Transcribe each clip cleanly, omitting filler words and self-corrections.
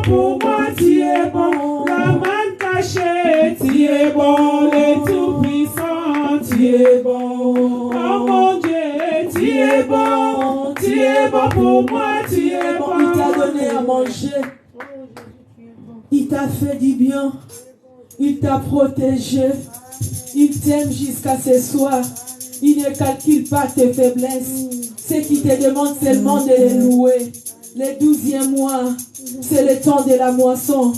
Pour moi, tu es bon, la main cachée, tu es bon, le tout-puissant, tu es bon. Oh mon Dieu. tu es bon pour moi, tu es bon. Il t'a donné à manger. Il t'a fait du bien. Il t'a protégé. Il t'aime jusqu'à ce soir. Il ne calcule pas tes faiblesses. Ce qui te demande seulement de les louer. Le 12e mois, c'est le temps de la moisson.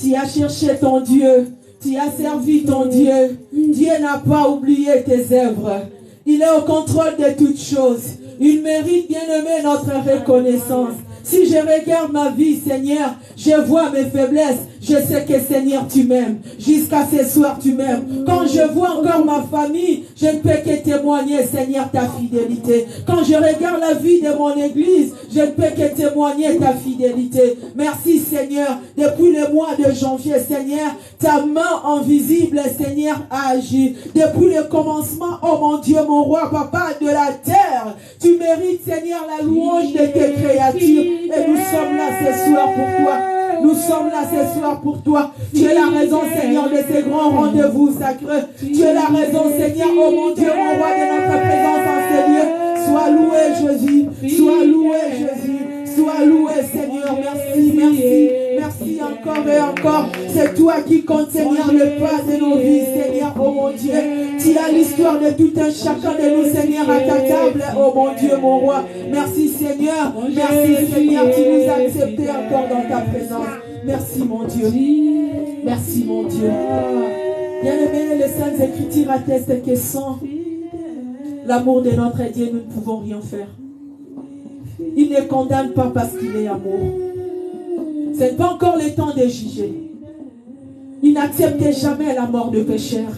Tu as cherché ton Dieu. Tu as servi ton Dieu. Dieu n'a pas oublié tes œuvres. Il est au contrôle de toutes choses. Il mérite, bien aimé, notre reconnaissance. Si je regarde ma vie, Seigneur, je vois mes faiblesses. Je sais que, Seigneur, tu m'aimes. Jusqu'à ce soir, tu m'aimes. Quand je vois encore ma famille, je ne peux que témoigner, Seigneur, ta fidélité. Quand je regarde la vie de mon église, je ne peux que témoigner ta fidélité. Merci, Seigneur. Depuis le mois de janvier, Seigneur, ta main invisible, Seigneur, a agi. Depuis le commencement, oh mon Dieu, mon roi, papa de la terre, tu mérites, Seigneur, la louange de tes créatures. Et nous sommes là ce soir pour toi. Nous sommes là ce soir pour toi. Tu es la raison, Seigneur, de ces grands rendez-vous sacrés. Tu es la raison, Seigneur, oh mon Dieu, mon roi, de notre présence en ces lieux. Sois loué, Jésus. Sois loué, Jésus. Sois loué, Seigneur. Merci, merci. Merci encore et encore. C'est toi qui compte, Seigneur, le pas de nos vies, Seigneur, oh mon Dieu. Tu as l'histoire de tout un chacun de nous, Seigneur, à ta table, oh mon Dieu, mon roi. Merci, Seigneur. Merci, Seigneur, tu nous as acceptés encore dans ta présence. Merci, mon Dieu. Merci, mon Dieu. Bien-aimés, les Saintes Écritures attestent que sans l'amour de notre Dieu, nous ne pouvons rien faire. Il ne condamne pas parce qu'il est amour. Ce n'est pas encore le temps de juger. Il n'accepte jamais la mort de pécheur.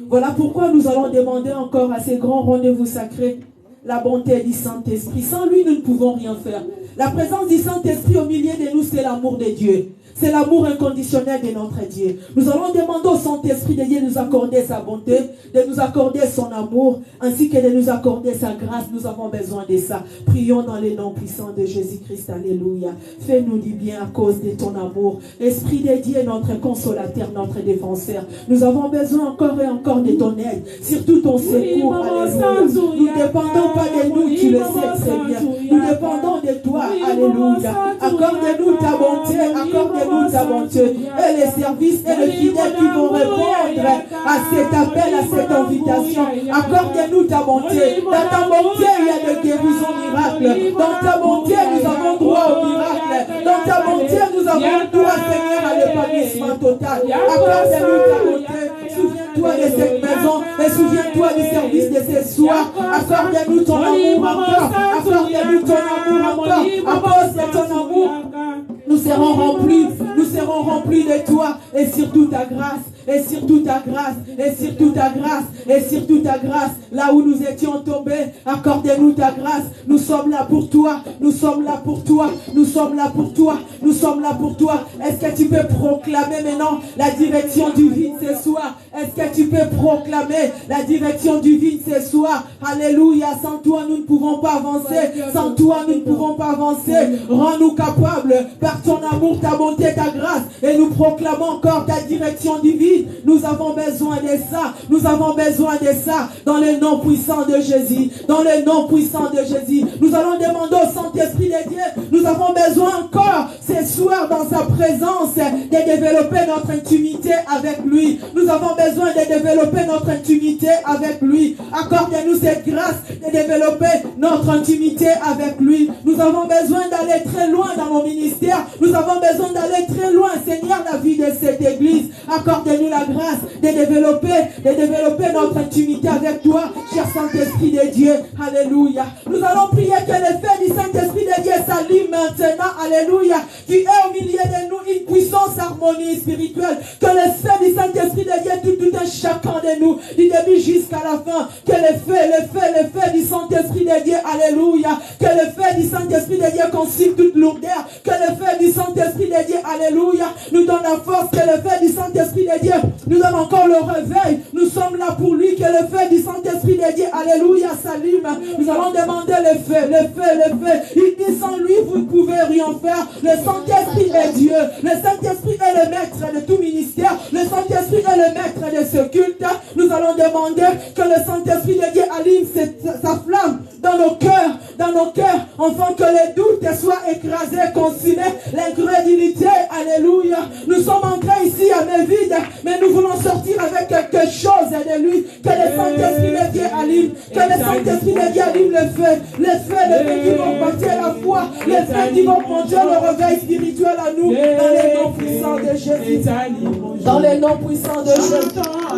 Voilà pourquoi nous allons demander encore à ces grands rendez-vous sacrés la bonté du Saint-Esprit. Sans lui, nous ne pouvons rien faire. La présence du Saint-Esprit au milieu de nous, c'est l'amour de Dieu. C'est l'amour inconditionnel de notre Dieu. Nous allons demander au Saint-Esprit de Dieu de nous accorder sa bonté, de nous accorder son amour, ainsi que de nous accorder sa grâce. Nous avons besoin de ça. Prions dans le nom puissant de Jésus-Christ. Alléluia. Fais-nous du bien à cause de ton amour. Esprit de Dieu, notre consolateur, notre défenseur. Nous avons besoin encore et encore de ton aide, surtout ton secours. Alléluia. Nous ne dépendons pas de nous, tu le sais très bien. Nous dépendons de toi. Alléluia. Accorde-nous ta bonté, accorde-nous ta bonté. Et les services et les fidèles qui vont répondre à cet appel, à cette invitation. Accorde-nous ta bonté. Dans ta bonté, il y a des guérisons miracles. Dans ta bonté, nous avons droit au miracle. Dans ta bonté, nous avons droit, Seigneur, à l'épanouissement total. Accorde-nous ta bonté. Souviens-toi de cette maison et souviens-toi du service de ce soir. Accorde-nous ton amour encore. Accorde-nous ton amour encore. À cause de ton amour, nous serons remplis de toi et surtout ta grâce. Et surtout ta grâce, et surtout ta grâce, et surtout ta grâce. Là où nous étions tombés, accorde-nous ta grâce. Nous sommes là pour toi, nous sommes là pour toi, nous sommes là pour toi, nous sommes là pour toi. Est-ce que tu peux proclamer maintenant la direction divine ce soir? Est-ce que tu peux proclamer la direction divine ce soir? Alléluia. Sans toi, nous ne pouvons pas avancer. Sans toi, nous ne pouvons pas avancer. Rends-nous capables par ton amour, ta bonté, ta grâce. Et nous proclamons encore ta direction divine. Nous avons besoin de ça. Nous avons besoin de ça. Dans le nom puissant de Jésus. Dans le nom puissant de Jésus. Nous allons demander au Saint-Esprit de Dieu. Nous avons besoin encore ce soir dans sa présence de développer notre intimité avec lui. Nous avons besoin de développer notre intimité avec lui. Accorde-nous cette grâce de développer notre intimité avec lui. Nous avons besoin d'aller très loin dans nos ministères. Nous avons besoin d'aller très loin, Seigneur, la vie de cette église. Accorde-nous la grâce de développer notre intimité avec toi, cher Saint-Esprit de Dieu. Alléluia. Nous allons prier que l'effet du Saint-Esprit de Dieu s'allume maintenant. Alléluia. Qui est au milieu de nous une puissance harmonie spirituelle. Que l'effet du Saint-Esprit de Dieu tout un chacun de nous, du début jusqu'à la fin. Que l'effet du Saint-Esprit de Dieu. Alléluia. Que l'effet du Saint-Esprit de Dieu consigne toute lourdeur. Que l'effet du Saint-Esprit de Dieu. Alléluia. Nous donne la force. Que l'effet du Saint-Esprit de Dieu nous donne encore le réveil. Nous sommes là pour lui. Que le feu du Saint-Esprit de Dieu, alléluia, s'allume. Nous allons demander le feu. Il dit sans lui, vous ne pouvez rien faire. Le Saint-Esprit est Dieu. Le Saint-Esprit est le maître de tout ministère. Le Saint-Esprit est le maître de ce culte. Nous allons demander que le Saint-Esprit de Dieu allume sa flamme dans nos cœurs, dans nos cœurs, afin que les doutes soient écrasés, consumés, l'incrédulité, alléluia. Nous sommes entrés ici à main vide, mais nous voulons sortir avec quelque chose de lui. Que le Saint-Esprit de Dieu allume, que le Saint-Esprit de Dieu allume le feu qui vont bâtir la foi, le feu qui vont monter le réveil spirituel à nous, dans les noms puissants de Jésus. Dans les noms puissants de Jésus.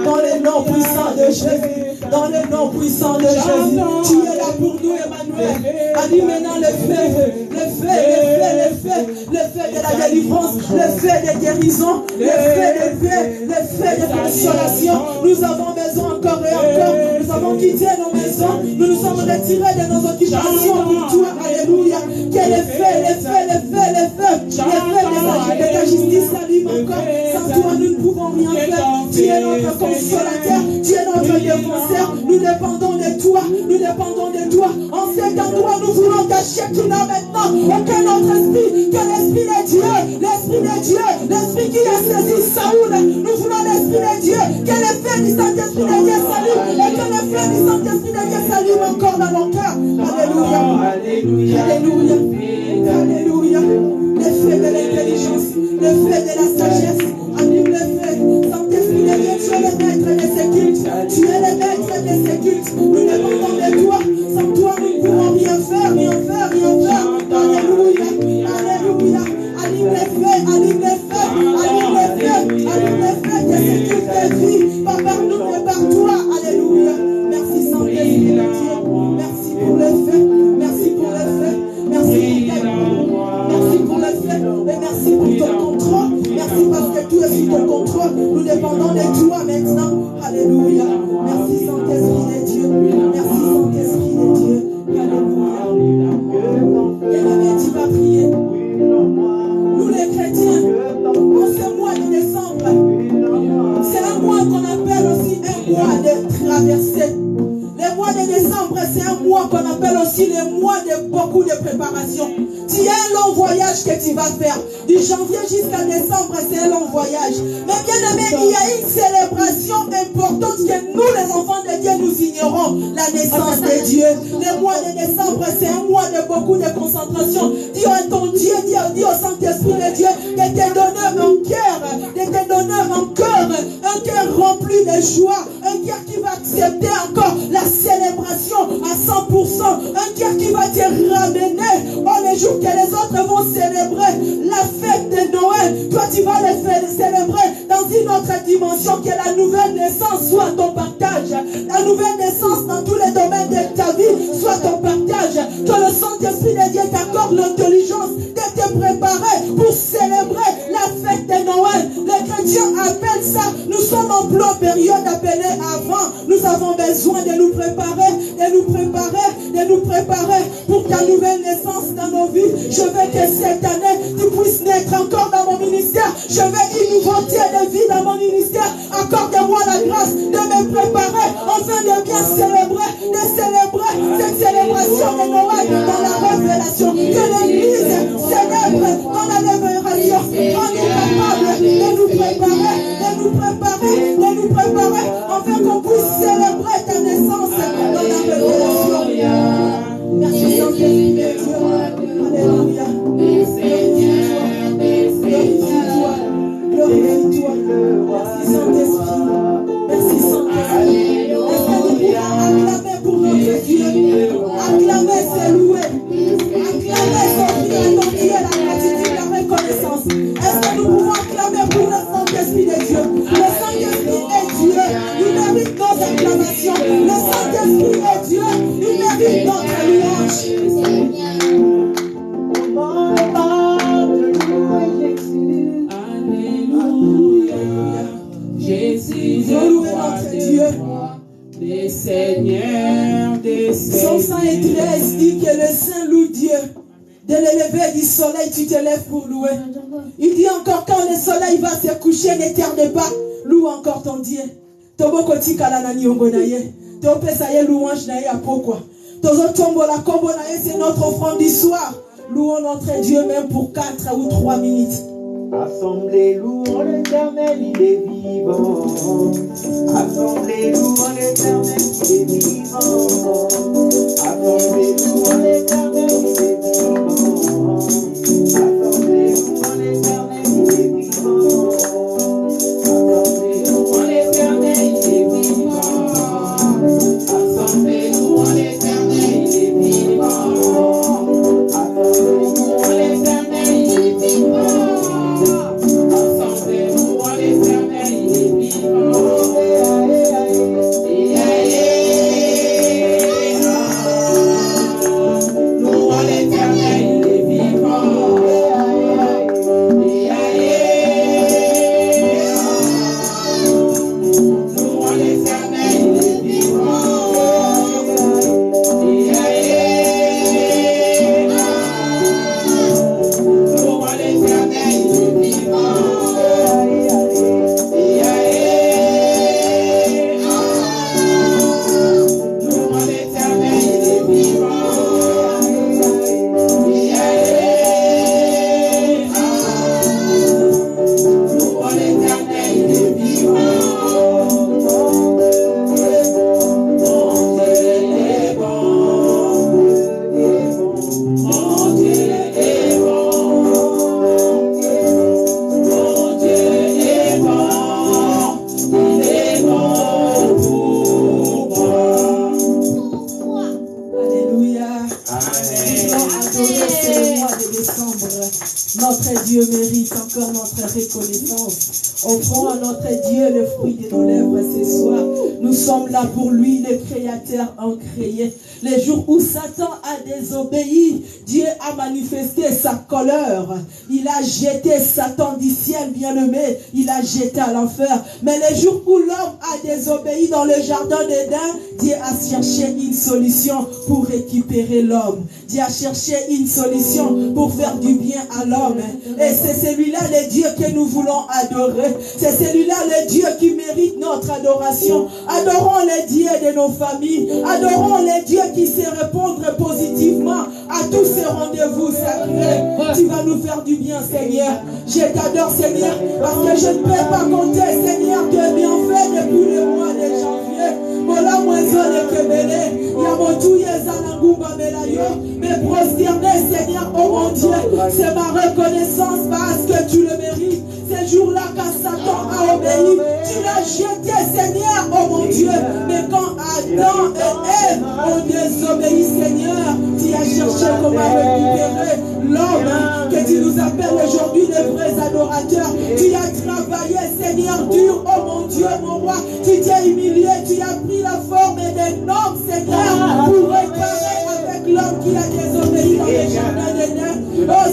Dans les noms puissants de Jésus. Dans les noms puissants de Jésus. Tu es là pour nous, Emmanuel. Allume maintenant le feu de la délivrance, le feu de guérison, le feu de consolation. Nous avons besoin encore et encore. Nous avons quitté nos maisons. Nous nous sommes retirés de nos occupations pour toi. Alléluia. Que le feu de ta justice s'allume encore. Sans toi, nous ne pouvons rien faire. Tu es notre consolateur. Tu es notre défenseur. Nous dépendons de toi. Nous dépendons de toi. On sait qu'en toi, nous voulons cacher tout là maintenant. Aucun autre esprit que l'esprit de Dieu. L'esprit de Dieu. L'esprit qui a saisi Saoul. Nous voulons l'esprit de Dieu. Que le feu du Saint-Esprit de Dieu s'allume. Et que le feu du Saint-Esprit de Dieu s'allume encore dans nos cœurs. Alléluia. Alléluia. Alléluia. Le feu de l'intelligence. Le feu de la sagesse. Allume le feu. Saint-Esprit de Dieu, tu es le maître de ces cultes. Tu es le maître de ces cultes. Nous dépendons de toi. Sans toi, nous ne pouvons rien faire, rien faire, rien faire. Alléluia. Alléluia. Allume le feu, allume le feu, allume le feu, allume le feu de ces cultes de vie. Pas par nous, mais par toi. Alléluia. Merci Saint-Esprit de Dieu. Merci pour le feu. Merci pour le feu. Merci pour ta merci pour le feu. Et merci pour ton contrôle. Merci parce que tout est sous ton contrôle. Nous dépendons de toi maintenant. Alléluia. Merci Saint-Esprit de Dieu. Merci Saint-Esprit de Dieu. Alléluia. Bien-aimé, tu vas prier. Nous les chrétiens, en ce mois de décembre, c'est un mois qu'on appelle aussi un mois de traversée. Le mois de décembre, c'est un mois qu'on appelle aussi le mois de beaucoup de préparation. Tu as un long voyage que tu vas faire. Du janvier jusqu'à décembre, c'est un long voyage. Mais bien aimé, il y a une célébration importante que nous, les enfants de Dieu, nous ignorons. La naissance de Dieu. Le mois de décembre, c'est un mois de beaucoup de concentration. Dis à ton Dieu, dis au Saint-Esprit de Dieu, de te donner un cœur, de te donner un cœur rempli de joie, un cœur qui va accepter encore la célébration à 100%, un cœur qui va te ramener les jours que les autres vont célébrer la fête de Noël. Toi, tu vas les faire célébrer dans une autre dimension, que la nouvelle naissance soit ton partage. La nouvelle naissance dans tous les domaines de ta vie soit ton partage. Que le Saint-Esprit de Dieu t'accorde l'intelligence de te préparer pour célébrer la fête de Noël. Les chrétiens appellent ça, nous sommes en pleine période appelée avant. Nous avons besoin de nous préparer, pour ta nouvelle naissance dans nos vies. Je veux que cette année, tu puisses naître encore dans mon ministère. Je veux une nouveauté de vie dans mon ministère. Accorde-moi la grâce de me préparer afin de bien célébrer cette célébration de Noël dans la révélation. Que l'Église célèbre dans la révélation. On est capable de nous préparer afin qu'on puisse célébrer ta naissance dans la révélation. Merci Saint-Esprit de Dieu. Alléluia. Glorifie-toi. Merci Saint-Esprit. Merci Saint-Esprit. Est-ce que nous pouvons acclamer pour notre Dieu? Acclamer, c'est louer. Acclamer, c'est offrir à ton Dieu la gratitude, la reconnaissance. Est-ce que nous pouvons acclamer pour le Saint-Esprit de Dieu? Le Saint-Esprit est Dieu. Il mérite nos acclamations. Le Saint-Esprit est Dieu. Il mérite notre louange. Jésus, louer notre Dieu. Des seigneurs, des Son 113 dit que le Saint loue Dieu. Dès le lever du soleil, tu te lèves pour louer. Il dit encore, quand le soleil va se coucher, ne tarde pas. Loue encore ton Dieu. Toboko tikala na niongo na ye. Topesa ye louange na ye à pourquoi. Tozo tombo la combo na ye, c'est notre offrande du soir. Louons notre Dieu même pour 4 ou 3 minutes. Assemblée, louons l'Éternel, il est vivant. Assemblée, louons l'Éternel, il est vivant. Assemblée, louons l'Éternel. Dieu mérite encore notre reconnaissance. Offrons à notre Dieu le fruit de nos lèvres ce soir. Nous sommes là pour lui, le Créateur incréé. Les jours où Satan a désobéi, Dieu a manifesté sa colère. Il a jeté Satan du ciel, bien-aimé. Il a jeté à l'enfer. Mais les jours où l'homme a désobéi dans le jardin d'Éden, Dieu a cherché une solution pour récupérer l'homme. Dieu a cherché une solution pour faire du bien à l'homme. Et c'est celui-là le Dieu que nous voulons adorer. C'est celui-là le Dieu qui mérite notre adoration. Adorons le Dieu de nos familles. Adorons le Dieu qui sait répondre positivement à tous ces rendez-vous sacrés. Tu vas nous faire du bien, Seigneur. Je t'adore, Seigneur, parce que je ne peux pas compter, Seigneur, que bienfait depuis le mois de janvier. Mola moisonne kebele, yamotuye zanangumba melayo, mais prosterné, Seigneur, oh mon Dieu, c'est ma reconnaissance parce que tu le mérites. Ces jours-là, quand Satan a obéi, tu l'as jeté, Seigneur, oh mon Dieu. Mais quand Adam et Ève ont désobéi, Seigneur, tu as cherché comment récupérer l'homme que tu nous appelles aujourd'hui les vrais adorateurs. Tu as travaillé, Seigneur, dur, oh mon Dieu, mon roi. Tu t'es humilié, tu as pris la forme d'un homme, Seigneur, pour réparer avec l'homme qui a désobéi dans les jardins d'Éden. Oh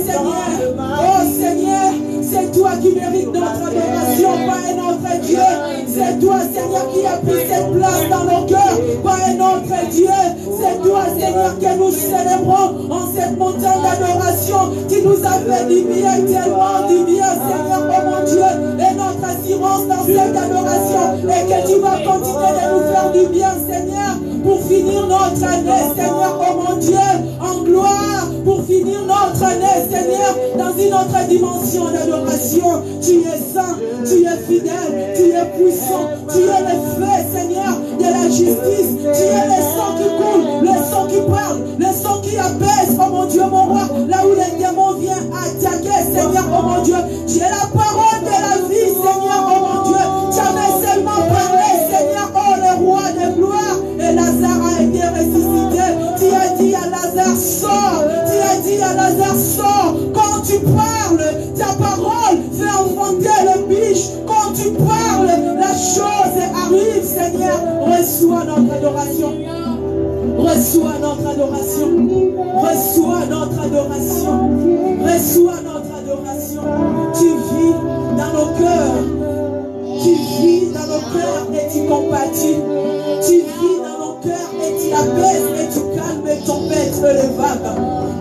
Seigneur, c'est toi qui mérites notre adoration, pas un autre Dieu. C'est toi, Seigneur, qui a pris cette place dans nos cœurs, pas un autre Dieu. C'est toi, Seigneur, que nous célébrons en cette montagne d'adoration. Tu nous as fait du bien, tellement du bien, Seigneur, oh mon Dieu. Et notre assurance dans cette adoration est que tu vas continuer de nous faire du bien, Seigneur, pour finir notre année, Seigneur, oh mon Dieu, en gloire, pour finir notre année, Seigneur, dans une autre dimension d'adoration. Tu es saint, tu es fidèle, tu es puissant, tu es le feu, Seigneur, de la justice, tu es le sang qui coule, le sang qui parle, le sang qui apaise, oh mon Dieu, mon roi, là où les démons viennent attaquer, Seigneur, oh mon Dieu, tu es la parole de la vie, Seigneur, oh mon Dieu, tu avais seulement parlé, Seigneur, oh le roi de gloire, et Lazare a été ressuscité. Tu as dit à Lazare, sors, tu as dit à Lazare, sors. Quand tu parles, ta parole fait enfanter le biche. Quand tu parles, la chose arrive, Seigneur. Reçois notre adoration. Reçois notre adoration. Reçois notre adoration. Reçois notre adoration. Tu vis dans nos cœurs. Tu vis dans nos cœurs et tu compatis. Tu vis dans nos cœurs et tu apaises et tu calmes les tempêtes et les vagues.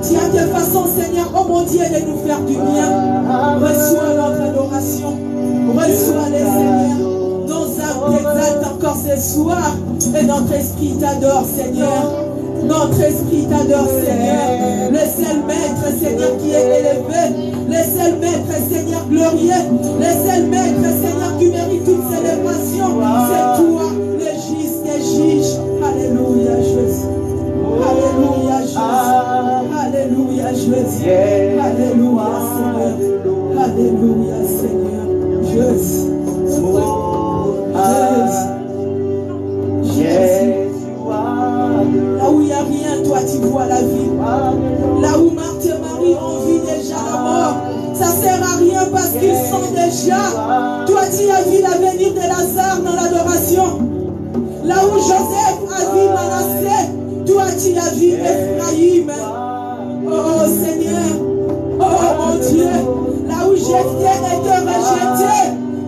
Tu as des façons, Seigneur, oh mon Dieu, de nous faire du bien. Reçois notre adoration. Reçois-les, Seigneur. Nos âmes t'exaltent encore ce soir. Et notre esprit t'adore, Seigneur. Notre esprit t'adore, Seigneur. Le seul maître, Seigneur, qui est élevé. Le seul maître, Seigneur, glorieux. Le seul maître, Seigneur, qui mérite toute célébration. C'est toi, le juge des juges. Alléluia, Jésus. Alléluia, Jésus. Alléluia, Jésus. Alléluia, Seigneur. Alléluia, Seigneur. Jésus. Jésus. Là où il n'y a rien, toi tu vois la vie. Là où Marthe et Marie ont vu déjà la mort, ça ne sert à rien parce qu'ils sont déjà. Toi tu as vu l'avenir de Lazare dans l'adoration. Là où Joseph a vu Manassé, toi tu as vu Ephraïm. Oh Seigneur, oh mon Dieu, là où Jephthé était rejeté,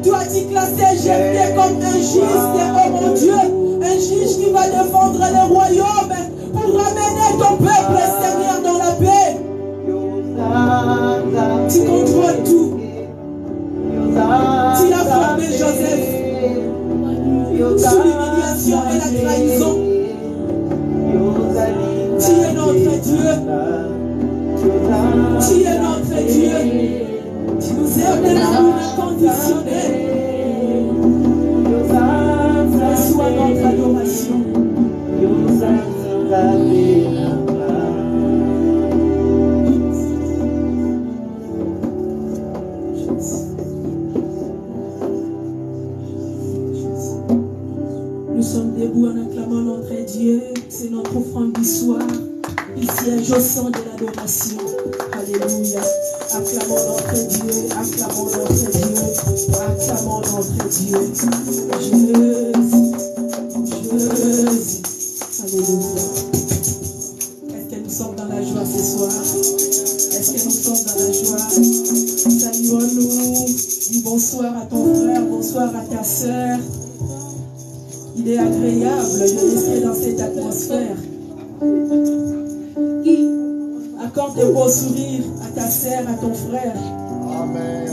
toi tu classais Jephthé comme un juste, oh mon Dieu. Un juge qui va défendre le royaume pour ramener ton peuple, Seigneur, dans la paix. Tu contrôles tout. Tu as formé Joseph sous l'humiliation et la trahison. Tu es notre Dieu. Tu es notre Dieu. Tu nous aimes de l'amour inconditionnel. Reçois notre adoration. Nous sommes debout en acclamant notre Dieu. C'est notre offrande du soir. Il siège au sein de l'adoration. Alléluia. Alléluia. Acclamons notre Dieu, acclamons notre Dieu, acclamons notre Dieu. Jésus. Alléluia. Est-ce que nous sommes dans la joie ce soir? Est-ce que nous sommes dans la joie? Saluons-nous. Dis bonsoir à ton frère, bonsoir à ta sœur. Il est agréable de rester dans cette atmosphère. Accorde de beaux sourires à ta sœur, à ton frère.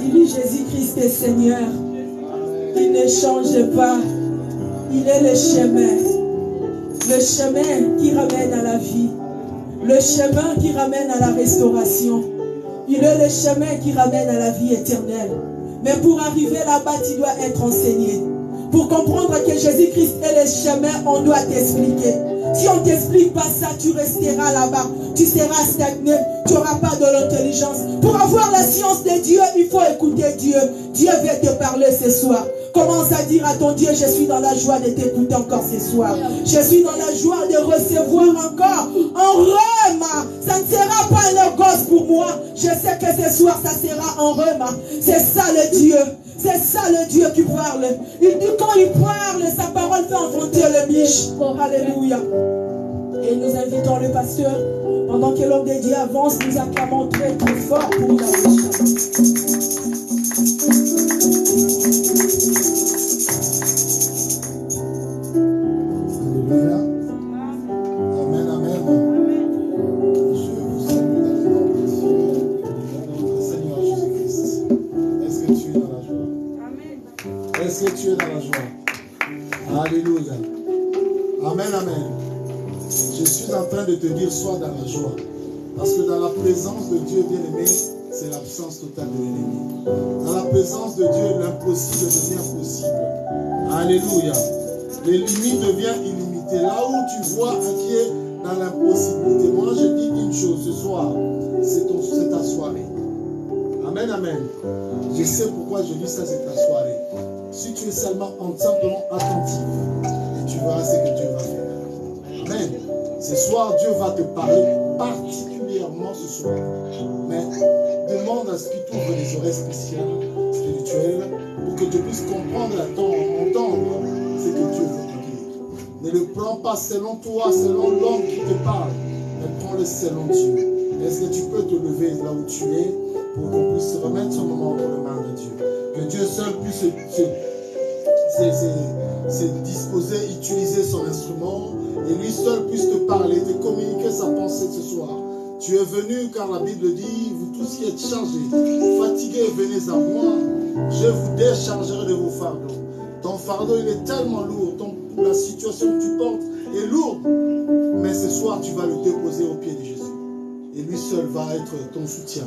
Dis-lui Jésus-Christ est Seigneur. Il ne change pas. Il est le chemin. Le chemin qui ramène à la vie. Le chemin qui ramène à la restauration. Il est le chemin qui ramène à la vie éternelle. Mais pour arriver là-bas, tu dois être enseigné. Pour comprendre que Jésus-Christ est le chemin, on doit t'expliquer. Si on ne t'explique pas ça, tu resteras là-bas. Tu seras stagné. Tu n'auras pas de l'intelligence. Pour avoir la science de Dieu, il faut écouter Dieu. Dieu veut te parler ce soir. Commence à dire à ton Dieu, je suis dans la joie de t'écouter encore ce soir. Je suis dans la joie de recevoir encore un rhum. Ça ne sera pas un gosse pour moi. Je sais que ce soir, ça sera un rhum. C'est ça le Dieu. C'est ça le Dieu qui parle. Il dit quand il parle, sa parole fait enfanter le miche. Alléluia. Et nous invitons le pasteur. Pendant que l'homme de Dieu avance, nous acclamons très très fort pour la mission. Alléluia. Amen, amen. Je vous salue dans le nom de Dieu, notre Seigneur Jésus-Christ. Est-ce que tu es dans la joie? Amen. Est-ce que tu es dans la joie? Alléluia. Amen, amen. Je suis en train de te dire, sois dans la joie. Parce que dans la présence de Dieu bien-aimé, c'est l'absence totale de l'ennemi. Dans la présence de Dieu, l'impossible devient possible. Alléluia. Les limites deviennent illimitées. Là où tu vois un qui est dans l'impossibilité. Moi, je dis une chose ce soir, c'est ta soirée. Amen, amen. Je sais pourquoi je dis ça, c'est ta soirée. Si tu es simplement attentif, tu verras ce que Dieu va faire. Amen. Ce soir, Dieu va te parler particulièrement ce soir. Mais demande à ce qu'il t'ouvre les oreilles spirituelles pour que tu puisses comprendre, entendre ce que Dieu veut te dire. Ne le prends pas selon toi, selon l'homme qui te parle, mais prends-le selon Dieu. Est-ce que tu peux te lever là où tu es pour qu'on puisse remettre ce moment entre les mains de Dieu? Que Dieu seul puisse se disposer, utiliser son instrument et lui seul puisse te parler, te communiquer sa pensée ce soir. Tu es venu car la Bible dit, vous tous qui êtes chargés, fatigués, venez à moi, je vous déchargerai de vos fardeaux. Ton fardeau il est tellement lourd, la situation que tu portes est lourde, mais ce soir tu vas le déposer aux pieds de Jésus. Et lui seul va être ton soutien,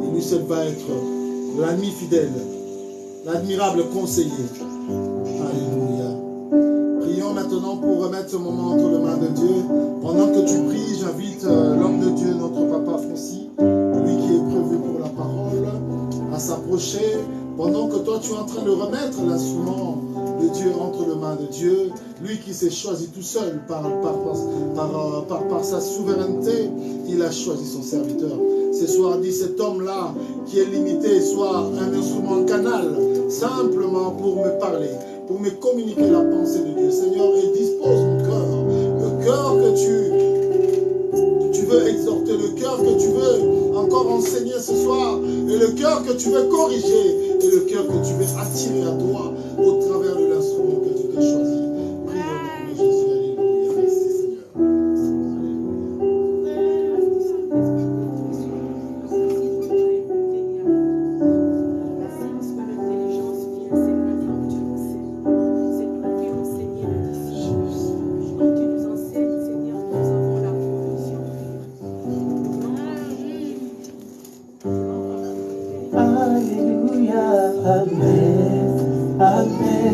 et lui seul va être l'ami fidèle, l'admirable conseiller. Alléluia. Prions maintenant pour remettre ce moment entre les mains de Dieu. Pendant que tu pries, j'invite l'homme de Dieu, notre papa Francis, lui qui est prévu pour la parole, à s'approcher. Pendant que toi tu es en train de remettre l'instrument de Dieu entre les mains de Dieu, lui qui s'est choisi tout seul par sa souveraineté, il a choisi son serviteur. Ce soir dit cet homme-là qui est limité soit un instrument, un canal, simplement pour me parler, pour me communiquer la pensée de Dieu. Seigneur, et dispose mon cœur, le cœur que tu veux exhorter, le cœur que tu veux encore enseigner ce soir, et le cœur que tu veux corriger, et le cœur que tu veux attirer à toi au travers de l'instrument que tu t'es choisi. Prie au nom de Jésus, alléluia. Merci Seigneur. Alléluia, Amen, Amen.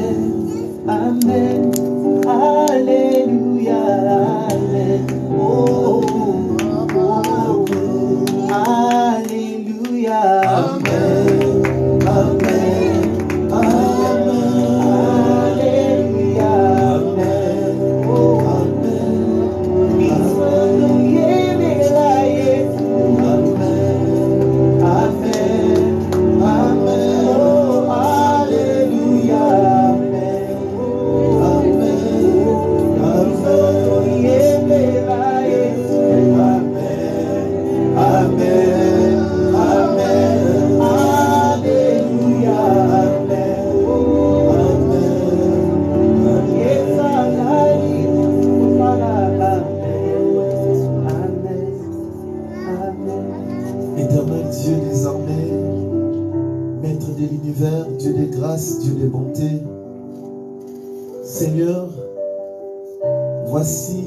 Voici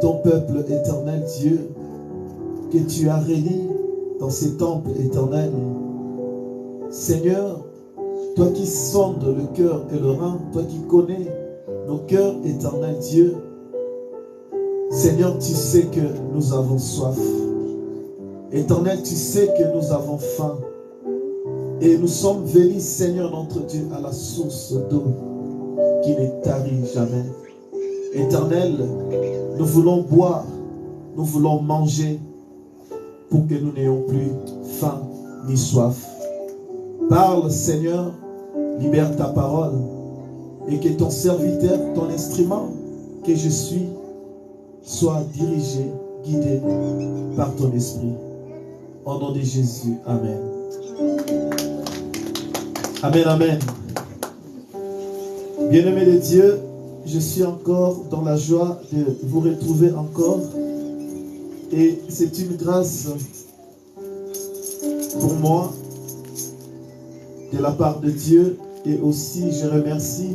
ton peuple éternel, Dieu, que tu as réuni dans ces temples éternels. Seigneur, toi qui sondes le cœur et le rein, toi qui connais nos cœurs éternels, Dieu, Seigneur, tu sais que nous avons soif. Éternel, tu sais que nous avons faim. Et nous sommes venus, Seigneur notre Dieu, à la source d'eau qui ne tarit jamais. Éternel, nous voulons boire, nous voulons manger pour que nous n'ayons plus faim ni soif. Parle, Seigneur, libère ta parole et que ton serviteur, ton instrument que je suis, soit dirigé, guidé par ton esprit. Au nom de Jésus, amen. Amen, amen. Bien-aimés de Dieu, je suis encore dans la joie de vous retrouver encore. Et c'est une grâce pour moi de la part de Dieu. Et aussi, je remercie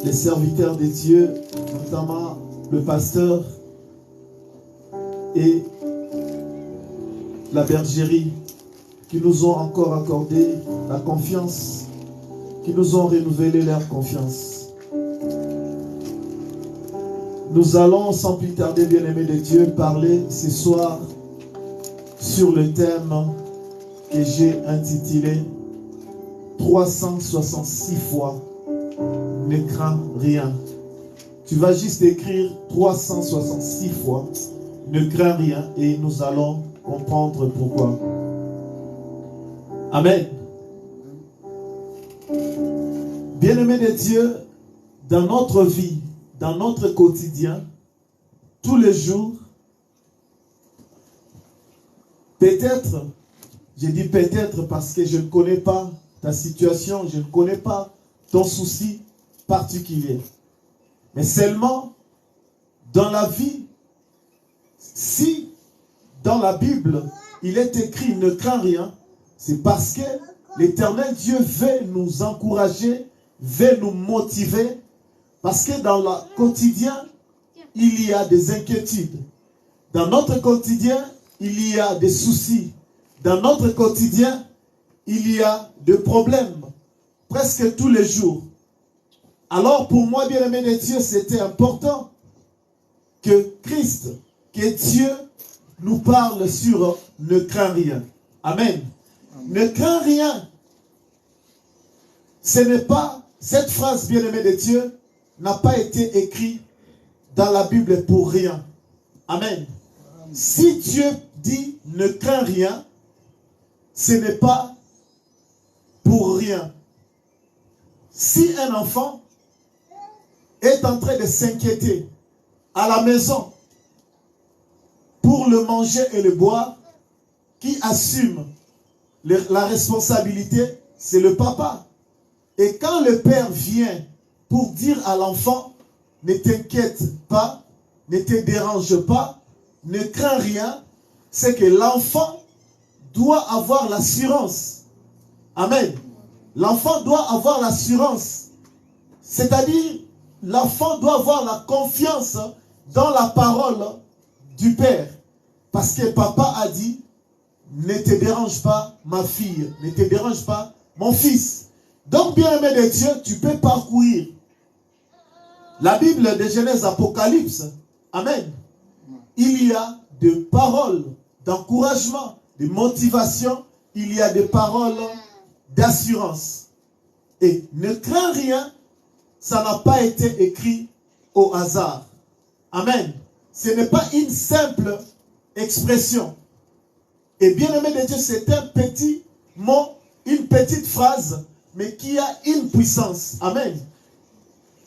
les serviteurs de Dieu, notamment le pasteur et la bergerie, qui nous ont encore accordé la confiance, qui nous ont renouvelé leur confiance. Nous allons sans plus tarder, bien-aimés de Dieu, parler ce soir sur le thème que j'ai intitulé 366 fois ne crains rien. Tu vas juste écrire 366 fois ne crains rien et nous allons comprendre pourquoi. Amen. Bien-aimés de Dieu, dans notre vie, dans notre quotidien, tous les jours, peut-être, je dis peut-être parce que je ne connais pas ta situation, je ne connais pas ton souci particulier. Mais seulement, dans la vie, si dans la Bible, il est écrit ne crains rien, c'est parce que l'Éternel Dieu veut nous encourager, veut nous motiver, parce que dans le quotidien, il y a des inquiétudes. Dans notre quotidien, il y a des soucis. Dans notre quotidien, il y a des problèmes. Presque tous les jours. Alors pour moi, bien-aimé de Dieu, c'était important que Christ, que Dieu nous parle sur ne crains rien. Amen. Ne crains rien. Ce n'est pas, cette phrase, bien-aimé de Dieu, n'a pas été écrite dans la Bible pour rien. Amen. Si Dieu dit ne crains rien, ce n'est pas pour rien. Si un enfant est en train de s'inquiéter à la maison pour le manger et le boire, qui assume la responsabilité, c'est le papa. Et quand le père vient pour dire à l'enfant, ne t'inquiète pas, ne te dérange pas, ne crains rien, c'est que l'enfant doit avoir l'assurance. Amen. L'enfant doit avoir l'assurance. C'est-à-dire, l'enfant doit avoir la confiance dans la parole du père. Parce que papa a dit, ne te dérange pas ma fille, ne te dérange pas mon fils. Donc, bien-aimé de Dieu, tu peux parcourir la Bible de Genèse, Apocalypse. Amen. Il y a des paroles d'encouragement, de motivation. Il y a des paroles d'assurance. Et ne crains rien, ça n'a pas été écrit au hasard. Amen. Ce n'est pas une simple expression. Et bien-aimé de Dieu, c'est un petit mot, une petite phrase, mais qui a une puissance. Amen.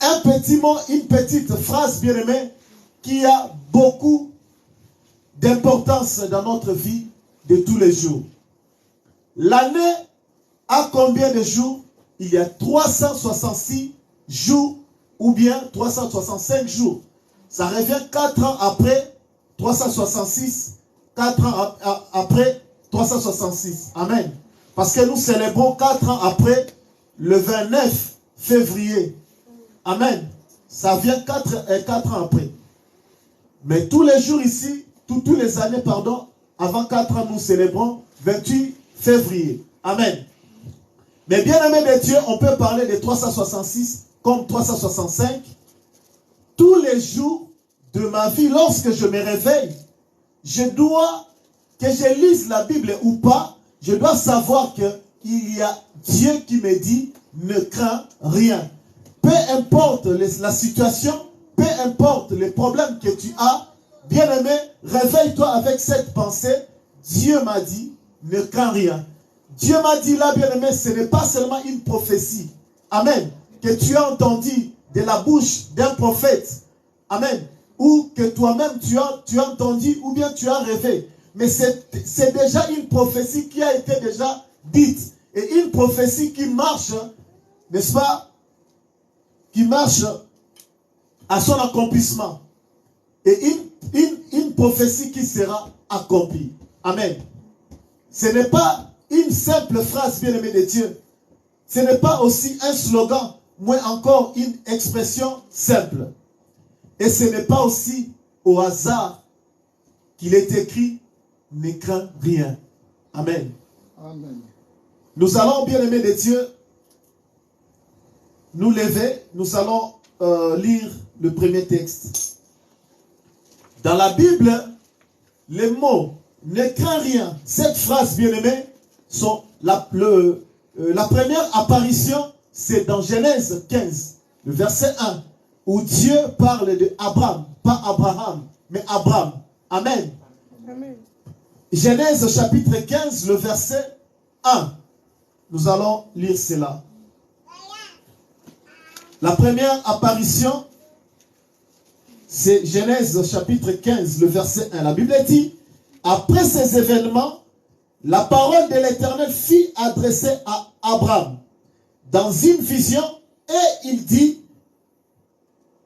Un petit mot, une petite phrase, bien-aimé, qui a beaucoup d'importance dans notre vie de tous les jours. L'année a combien de jours? Il y a 366 jours ou bien 365 jours. Ça revient 4 ans après 366, 4 ans après 366. Amen. Parce que nous célébrons 4 ans après le 29 février. Amen. ça vient 4 ans après. Mais tous les jours ici, tous les années, pardon, avant 4 ans, nous célébrons 28 février. Amen. Mais bien aimé de Dieu, on peut parler de 366 comme 365. Tous les jours de ma vie, lorsque je me réveille, je dois, que je lise la Bible ou pas, je dois savoir qu'il y a Dieu qui me dit, ne crains rien. Peu importe la situation, peu importe les problèmes que tu as, bien aimé, réveille-toi avec cette pensée. Dieu m'a dit, ne crains rien. Dieu m'a dit là, bien aimé, ce n'est pas seulement une prophétie. Amen. Que tu as entendu de la bouche d'un prophète. Amen. Ou que toi-même tu as entendu ou bien tu as rêvé. Mais c'est déjà une prophétie qui a été déjà dite. Et une prophétie qui marche, n'est-ce pas? Qui marche à son accomplissement. Et une prophétie qui sera accomplie. Amen. Ce n'est pas une simple phrase, bien-aimée de Dieu. Ce n'est pas aussi un slogan, mais encore une expression simple. Et ce n'est pas aussi au hasard qu'il est écrit, ne crains rien. Amen. Amen. Nous allons, bien-aimés de Dieu, nous lever. Nous allons lire le premier texte. Dans la Bible, les mots ne crains rien. Cette phrase, bien-aimée, la première apparition, c'est dans Genèse 15, le verset 1, où Dieu parle de Abraham, pas Abraham, mais Abraham. Amen. Amen. Genèse chapitre 15, le verset 1. Nous allons lire cela. La première apparition, c'est Genèse chapitre 15, le verset 1. La Bible dit, après ces événements, la parole de l'Éternel fut adressée à Abraham dans une vision et il dit,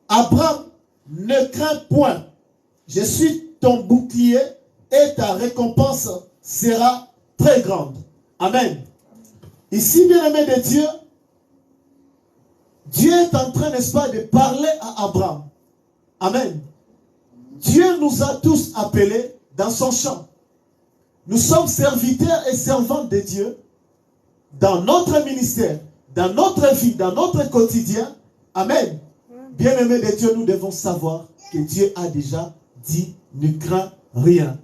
Abraham, ne crains point, je suis ton bouclier et ta récompense sera très grande. Amen. Ici, bien-aimé de Dieu, Dieu est en train, n'est-ce pas, de parler à Abraham. Amen. Dieu nous a tous appelés dans son champ. Nous sommes serviteurs et servantes de Dieu dans notre ministère, dans notre vie, dans notre quotidien. Amen. Bien-aimés de Dieu, nous devons savoir que Dieu a déjà dit, ne crains rien.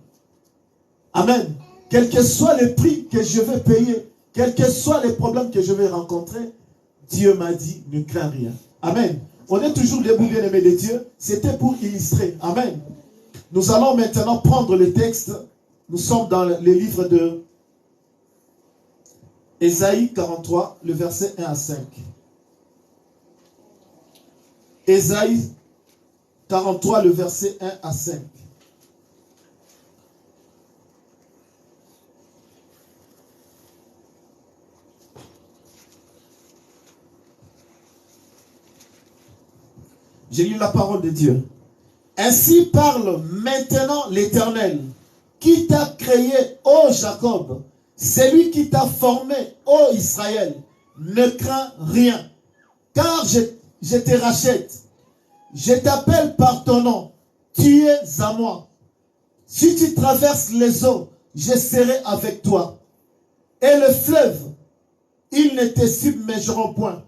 Amen. Quel que soit le prix que je vais payer, quels que soient les problèmes que je vais rencontrer, Dieu m'a dit, ne crains rien. Amen. On est toujours debout, bien-aimés de Dieu. C'était pour illustrer. Amen. Nous allons maintenant prendre le texte. Nous sommes dans le livre de Ésaïe 43, le verset 1 à 5. Ésaïe 43, le verset 1 à 5. J'ai lu la parole de Dieu. Ainsi parle maintenant l'Éternel, qui t'a créé, ô Jacob, celui qui t'a formé, ô Israël. Ne crains rien, car je te rachète. Je t'appelle par ton nom, tu es à moi. Si tu traverses les eaux, je serai avec toi. Et le fleuve, ils ne te submergeront point.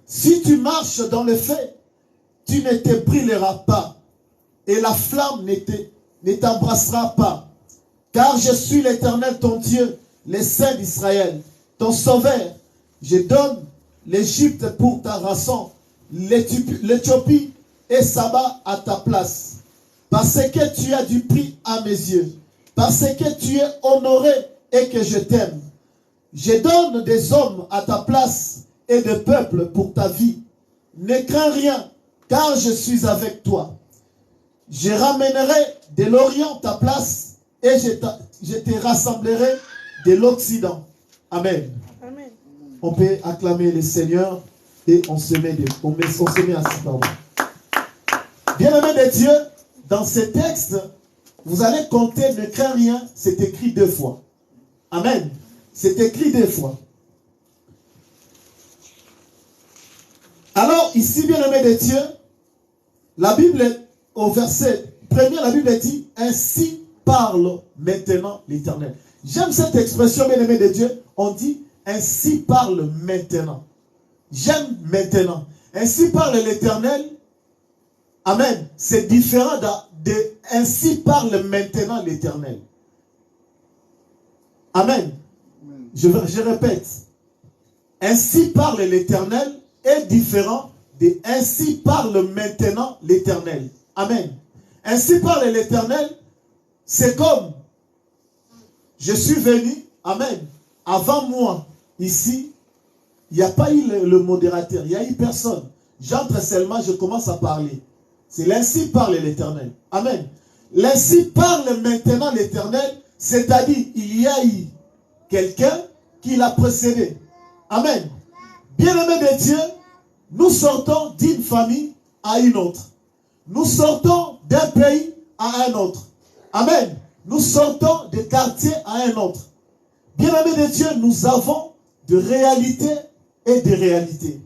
Si tu marches dans le feu, tu ne te brûleras pas. Et la flamme ne t'embrassera pas. Car je suis l'Éternel ton Dieu, le Saint d'Israël, ton sauveur. Je donne l'Égypte pour ta rançon, l'Éthiopie et Saba à ta place. Parce que tu as du prix à mes yeux. Parce que tu es honoré et que je t'aime. Je donne des hommes à ta place et des peuples pour ta vie. Ne crains rien, car je suis avec toi. Je ramènerai de l'Orient ta place et je te rassemblerai de l'Occident. Amen. Amen. On peut acclamer le Seigneur et on se met assis. Bien-aimés de Dieu, dans ce texte, vous allez compter ne crains rien, c'est écrit 2 fois. Amen. C'est écrit 2 fois. Alors, ici, bien-aimés de Dieu, La Bible, au verset 1er, la Bible dit, ainsi parle maintenant l'Éternel. J'aime cette expression, bien-aimé de Dieu. On dit, ainsi parle maintenant. J'aime maintenant. Ainsi parle l'Éternel. Amen. C'est différent de ainsi parle maintenant l'Éternel. Amen. Je répète. Ainsi parle l'Éternel est différent de ainsi parle maintenant l'Éternel. Amen. Ainsi parle l'Éternel, c'est comme je suis venu, amen. Avant moi, ici, il n'y a pas eu le modérateur, il n'y a eu personne. J'entre seulement, je commence à parler. C'est l'ainsi parle l'Éternel. Amen. L'ainsi parle maintenant l'Éternel, c'est-à-dire il y a eu quelqu'un qui l'a précédé. Amen. Bien-aimés de Dieu, nous sortons d'une famille à une autre. Nous sortons d'un pays à un autre. Amen. Nous sortons de quartier à un autre. Bien-aimés de Dieu, nous avons de réalité et de réalité.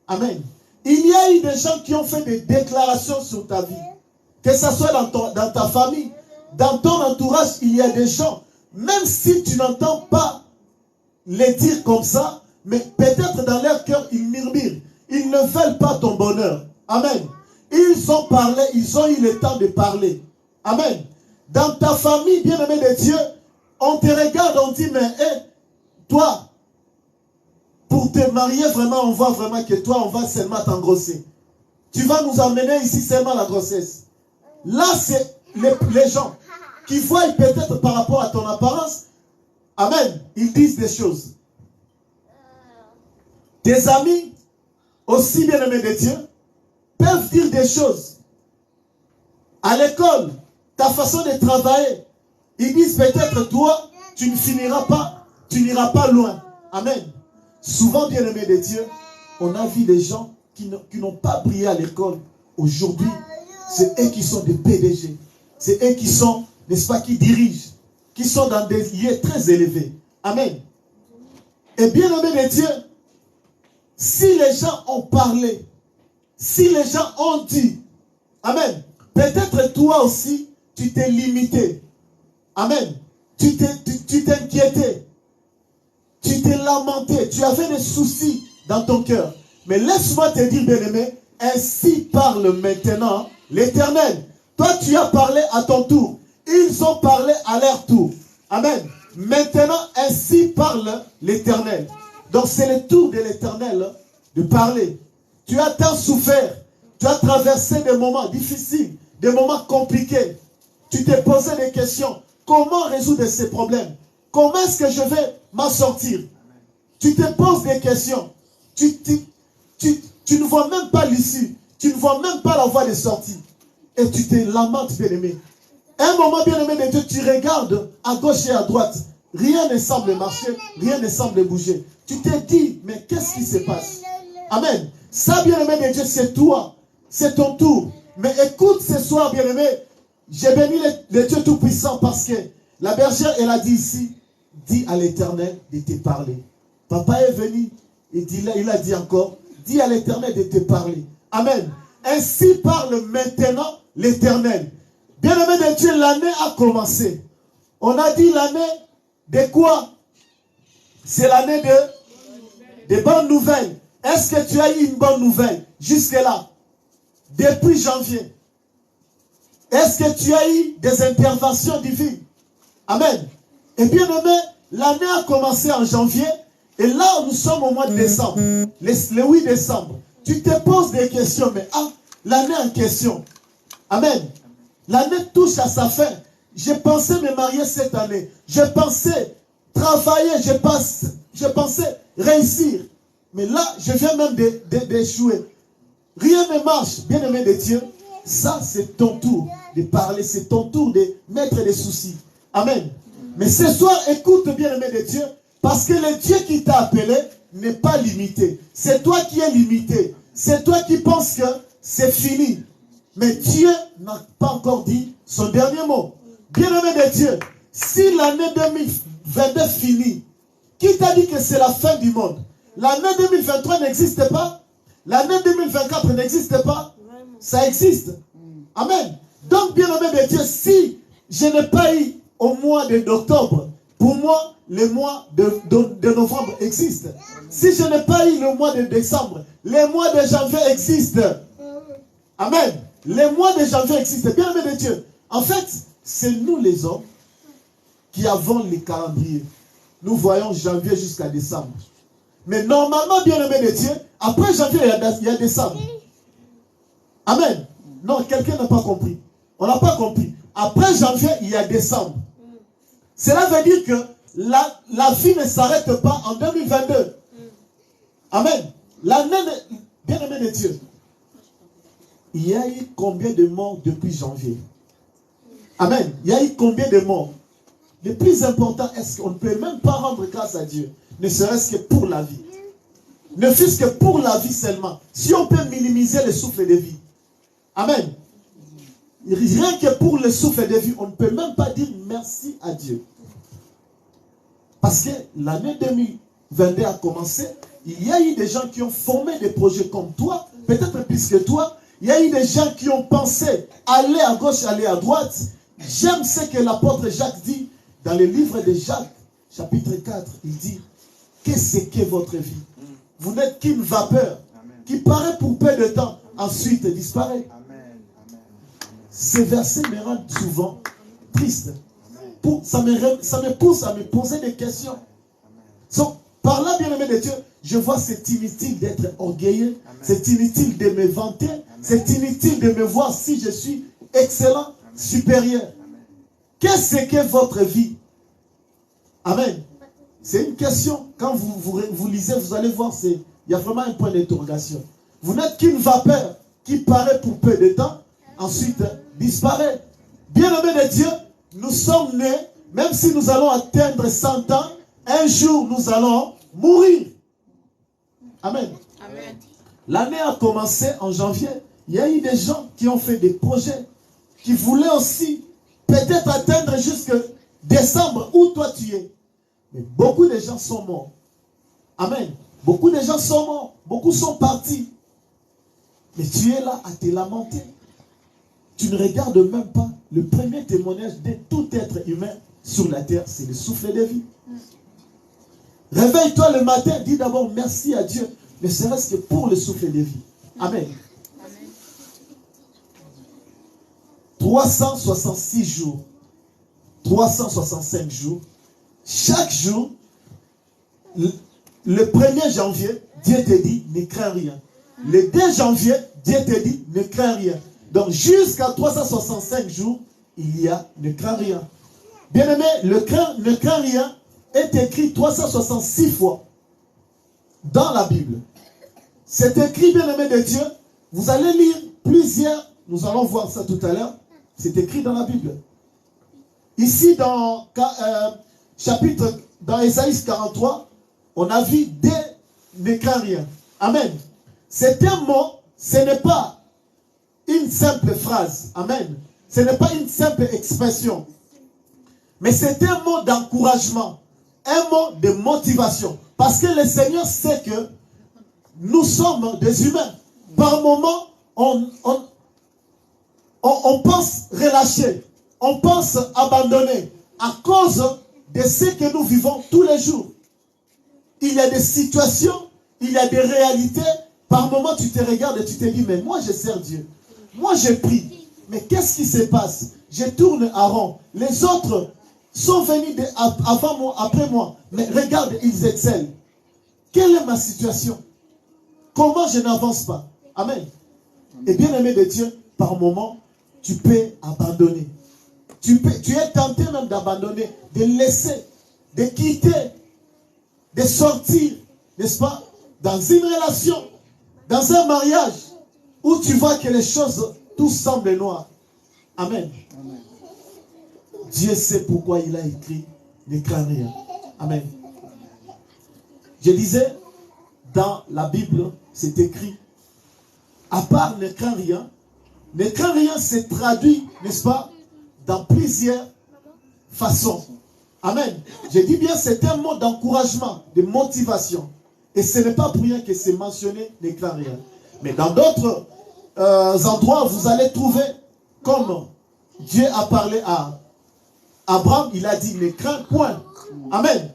Amen. Il y a eu des gens qui ont fait des déclarations sur ta vie. Que ce soit dans ta famille, dans ton entourage, il y a des gens, même si tu n'entends pas les dire comme ça, mais peut-être dans leur cœur, ils murmurent. Ils ne veulent pas ton bonheur. Amen. Ils ont parlé, ils ont eu le temps de parler. Amen. Dans ta famille, bien-aimé de Dieu, on te regarde, on dit, mais toi, pour te marier, vraiment, on voit vraiment que toi, on va seulement t'engrosser. Tu vas nous emmener ici seulement la grossesse. Là, c'est les gens qui voient peut-être par rapport à ton apparence. Amen. Ils disent des choses. Tes amis, aussi bien-aimés de Dieu, peuvent dire des choses. À l'école, ta façon de travailler, ils disent peut-être toi, tu ne finiras pas, tu n'iras pas loin. Amen. Souvent, bien-aimés de Dieu, on a vu des gens qui n'ont pas brillé à l'école. Aujourd'hui, c'est eux qui sont des PDG. C'est eux qui sont, n'est-ce pas, qui dirigent, qui sont dans des lieux très élevés. Amen. Et bien-aimés de Dieu, si les gens ont parlé, si les gens ont dit, amen, peut-être toi aussi, tu t'es limité. Amen. Tu t'inquiétais. Tu t'es lamenté. Tu avais des soucis dans ton cœur. Mais laisse-moi te dire, bien-aimé, ainsi parle maintenant l'Éternel. Toi, tu as parlé à ton tour. Ils ont parlé à leur tour. Amen. Maintenant, ainsi parle l'Éternel. Donc, c'est le tour de l'Éternel de parler. Tu as tant souffert. Tu as traversé des moments difficiles, des moments compliqués. Tu t'es posé des questions. Comment résoudre ces problèmes? Comment est-ce que je vais m'en sortir? Tu te poses des questions. Tu ne vois même pas l'issue. Tu ne vois même pas la voie de sortie. Et tu te lamentes, bien-aimé. Un moment, bien-aimé de Dieu, tu regardes à gauche et à droite. Rien ne semble marcher. Rien ne semble bouger. Tu te dis, mais qu'est-ce qui se passe? Amen. Ça, bien-aimé de Dieu, c'est toi. C'est ton tour. Mais écoute ce soir, bien-aimé. J'ai béni le Dieu Tout-Puissant parce que la bergère, elle a dit ici, dis à l'Éternel de te parler. Papa est venu, il a dit encore, dis à l'Éternel de te parler. Amen. Ainsi parle maintenant l'Éternel. Bien-aimé de Dieu, l'année a commencé. On a dit l'année de quoi? C'est l'année de bonnes nouvelles. Est-ce que tu as eu une bonne nouvelle jusque-là? Depuis janvier. Est-ce que tu as eu des interventions divines? Amen. Et bien aimé, l'année a commencé en janvier. Et là, nous sommes au mois de décembre. Le 8 décembre. Tu te poses des questions. Mais l'année en question. Amen. L'année touche à sa fin. Je pensais me marier cette année. Je pensais travailler. Je pensais réussir. Mais là, je viens même d'échouer. Rien ne marche. Bien aimé de Dieu. Ça, c'est ton tour de parler. C'est ton tour de mettre des soucis. Amen. Mais ce soir, écoute bien aimé de Dieu. Parce que le Dieu qui t'a appelé n'est pas limité. C'est toi qui es limité. C'est toi qui penses que c'est fini. Mais Dieu n'a pas encore dit son dernier mot. Bien aimé de Dieu, si l'année 2022 finit, qui t'a dit que c'est la fin du monde? L'année 2023 n'existe pas. L'année 2024 n'existe pas. ça existe. Amen. Donc, bien-aimé de Dieu, si je n'ai pas eu au mois d'octobre, pour moi, le mois de novembre existe. Si je n'ai pas eu le mois de décembre, les mois de janvier existent. Amen. Les mois de janvier existent. Bien-aimé de Dieu. En fait, c'est nous les hommes qui avons les calendriers. Nous voyons janvier jusqu'à décembre. Mais normalement, bien-aimé de Dieu, après janvier, il y a décembre. Amen. Non, quelqu'un n'a pas compris. On n'a pas compris. Après janvier, il y a décembre. Cela veut dire que la vie ne s'arrête pas en 2022. Amen. L'année, bien-aimé de Dieu, il y a eu combien de morts depuis janvier? Amen. Il y a eu combien de morts? Le plus important, est-ce qu'on ne peut même pas rendre grâce à Dieu, ne serait-ce que pour la vie. Ne fût-ce que pour la vie seulement. Si on peut minimiser le souffle de vie. Amen. Rien que pour le souffle de vie, on ne peut même pas dire merci à Dieu. Parce que l'année 2022 a commencé, il y a eu des gens qui ont formé des projets comme toi, peut-être plus que toi. Il y a eu des gens qui ont pensé aller à gauche, aller à droite. J'aime ce que l'apôtre Jacques dit dans le livre de Jacques, chapitre 4. Il dit, qu'est-ce que votre vie? Vous n'êtes qu'une vapeur qui paraît pour peu de temps, ensuite disparaît. Ces versets me rendent souvent triste. Ça me pousse à me poser des questions. Par là, bien-aimé de Dieu, je vois c'est inutile d'être orgueilleux, c'est inutile de me vanter, c'est inutile de me voir si je suis excellent, supérieur. Qu'est-ce que votre vie? Amen. C'est une question. Quand vous lisez, vous allez voir, il y a vraiment un point d'interrogation. Vous n'êtes qu'une vapeur qui paraît pour peu de temps, ensuite disparaît. Bien-aimé de Dieu, nous sommes nés, même si nous allons atteindre 100 ans, un jour nous allons mourir. Amen. Amen. L'année a commencé en janvier. Il y a eu des gens qui ont fait des projets, qui voulaient aussi peut-être atteindre jusqu'à décembre où toi tu es. Mais beaucoup de gens sont morts. Amen. Beaucoup de gens sont morts. Beaucoup sont partis. Mais tu es là à te lamenter. Tu ne regardes même pas le premier témoignage de tout être humain sur la terre, c'est le souffle de vie. Réveille-toi le matin, dis d'abord merci à Dieu, ne serait-ce que pour le souffle de vie. Amen. 366 jours, 365 jours, chaque jour, le 1er janvier, Dieu te dit, ne crains rien. Le 2 janvier, Dieu te dit, ne crains rien. Donc jusqu'à 365 jours, il y a ne crains rien. Bien-aimé, ne crains rien est écrit 366 fois dans la Bible. C'est écrit, bien-aimé de Dieu. Vous allez lire plusieurs, nous allons voir ça tout à l'heure. C'est écrit dans la Bible. Ici, dans Ésaïe 43, on a vu ne crains rien. Amen. C'est un mot, ce n'est pas une simple phrase. Amen. Ce n'est pas une simple expression. Mais c'est un mot d'encouragement. Un mot de motivation. Parce que le Seigneur sait que nous sommes des humains. Par moments, on pense relâcher. On pense abandonner. À cause de ce que nous vivons tous les jours. Il y a des situations, il y a des réalités. Par moments, tu te regardes et tu te dis, mais moi je sers Dieu. Moi je prie. Mais qu'est-ce qui se passe? Je tourne à rond. Les autres sont venus avant moi, après moi. Mais regarde, ils excellent. Quelle est ma situation? Comment je n'avance pas? Amen. Et bien aimé de Dieu, par moment, tu peux abandonner. Tu es tenté même d'abandonner, de laisser, de quitter, de sortir, n'est-ce pas? Dans une relation, dans un mariage, où tu vois que les choses, tout semble noir. Amen. Amen. Dieu sait pourquoi il a écrit ne crains rien. Amen. Je disais, dans la Bible, c'est écrit, à part ne crains rien se traduit, n'est-ce pas, dans plusieurs façons. Amen. Je dis bien, c'est un mot d'encouragement, de motivation. Et ce n'est pas pour rien que c'est mentionné, ne crains rien. Mais dans d'autres endroits, vous allez trouver comme Dieu a parlé à Abraham, il a dit, ne crains point. Amen.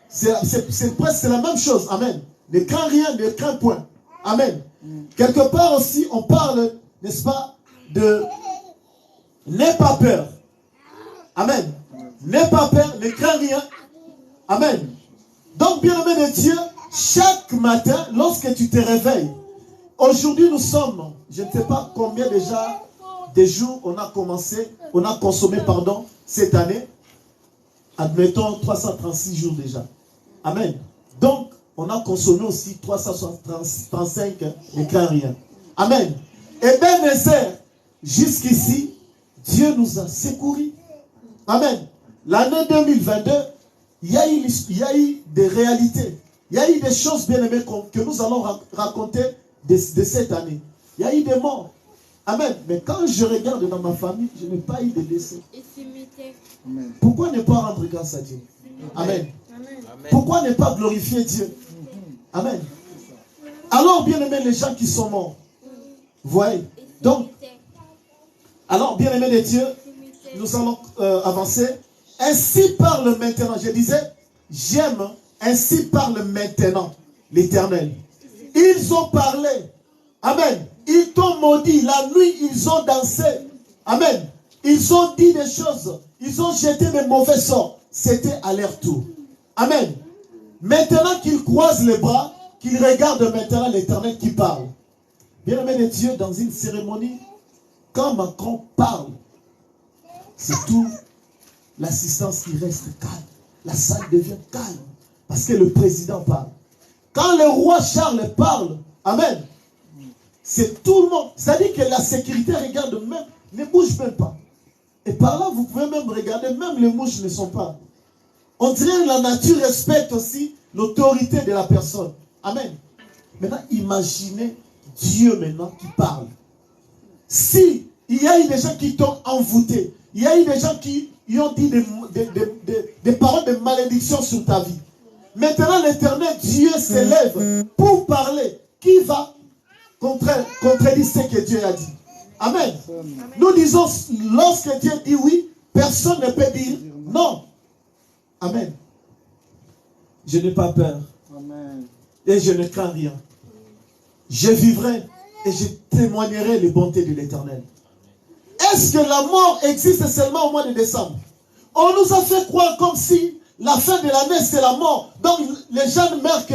C'est presque la même chose. Amen. Ne crains rien, ne crains point. Amen. Quelque part aussi, on parle, n'est-ce pas, de n'aie pas peur. Amen. N'aie pas peur, ne crains rien. Amen. Donc, bien-aimé de Dieu, chaque matin, lorsque tu te réveilles, aujourd'hui nous sommes, je ne sais pas combien déjà des jours on a consommé, cette année. Admettons 336 jours déjà. Amen. Donc, on a consommé aussi 335, ne crains rien. Amen. Et Ebenezer, jusqu'ici, Dieu nous a secourus. Amen. L'année 2022, il y a eu des réalités. Il y a eu des choses bien aimées que nous allons raconter de cette année. Il y a eu des morts. Amen. Mais quand je regarde dans ma famille, je n'ai pas eu de décès. Pourquoi ne pas rendre grâce à Dieu? Amen. Pourquoi ne pas glorifier Dieu? Amen. Alors, bien aimés, les gens qui sont morts. Vous voyez? Donc, alors, bien aimés de Dieu, nous allons avancer. Ainsi parle maintenant, je disais, j'aime, ainsi parle maintenant l'Éternel. Ils ont parlé. Amen. Ils t'ont maudit. La nuit, ils ont dansé. Amen. Ils ont dit des choses. Ils ont jeté des mauvais sorts. C'était à leur tour. Amen. Maintenant qu'ils croisent les bras, qu'ils regardent maintenant l'Éternel qui parle. Bien-aimé de Dieu, dans une cérémonie, quand Macron parle, c'est tout l'assistance qui reste calme. La salle devient calme. Parce que le président parle. Quand le roi Charles parle, amen, c'est tout le monde. C'est-à-dire que la sécurité regarde même, ne bouge même pas. Et par là, vous pouvez même regarder, même les mouches ne sont pas. On dirait que la nature respecte aussi l'autorité de la personne. Amen. Maintenant, imaginez Dieu maintenant qui parle. Si il y a eu des gens qui t'ont envoûté, il y a eu des gens qui ont dit des paroles de malédiction sur ta vie. Maintenant, l'Éternel Dieu s'élève pour parler. Qui va contredire ce que Dieu a dit? Amen. Nous disons, lorsque Dieu dit oui, personne ne peut dire non. Amen. Je n'ai pas peur. Amen. Et je ne crains rien. Je vivrai et je témoignerai les bontés de l'Éternel. Est-ce que la mort existe seulement au mois de décembre? On nous a fait croire comme si la fin de l'année c'est la mort. Donc les gens ne meurent que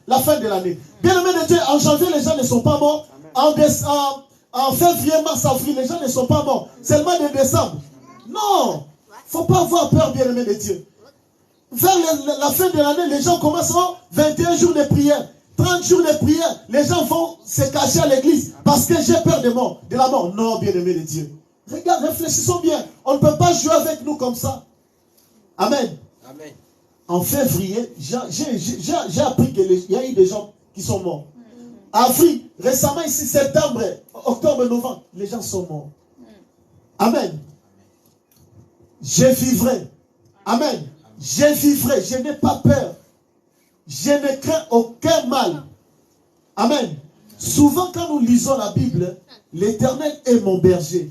la fin de l'année. Bien aimé de Dieu, en janvier les gens ne sont pas morts. En février, mars, avril, les gens ne sont pas morts. Seulement de décembre. Non. Il ne faut pas avoir peur, bien aimé de Dieu. Vers la fin de l'année, les gens commenceront 21 jours de prière, 30 jours de prière. Les gens vont se cacher à l'église parce que j'ai peur de la mort. Non, bien aimé de Dieu. Regarde, réfléchissons bien. On ne peut pas jouer avec nous comme ça. Amen. Amen. En février, j'ai appris qu'il y a eu des gens qui sont morts. Avril, récemment ici, septembre, octobre, novembre, les gens sont morts. Amen. Je vivrai. Amen. Je vivrai. Je n'ai pas peur. Je ne crains aucun mal. Amen. Souvent, quand nous lisons la Bible, l'Éternel est mon berger.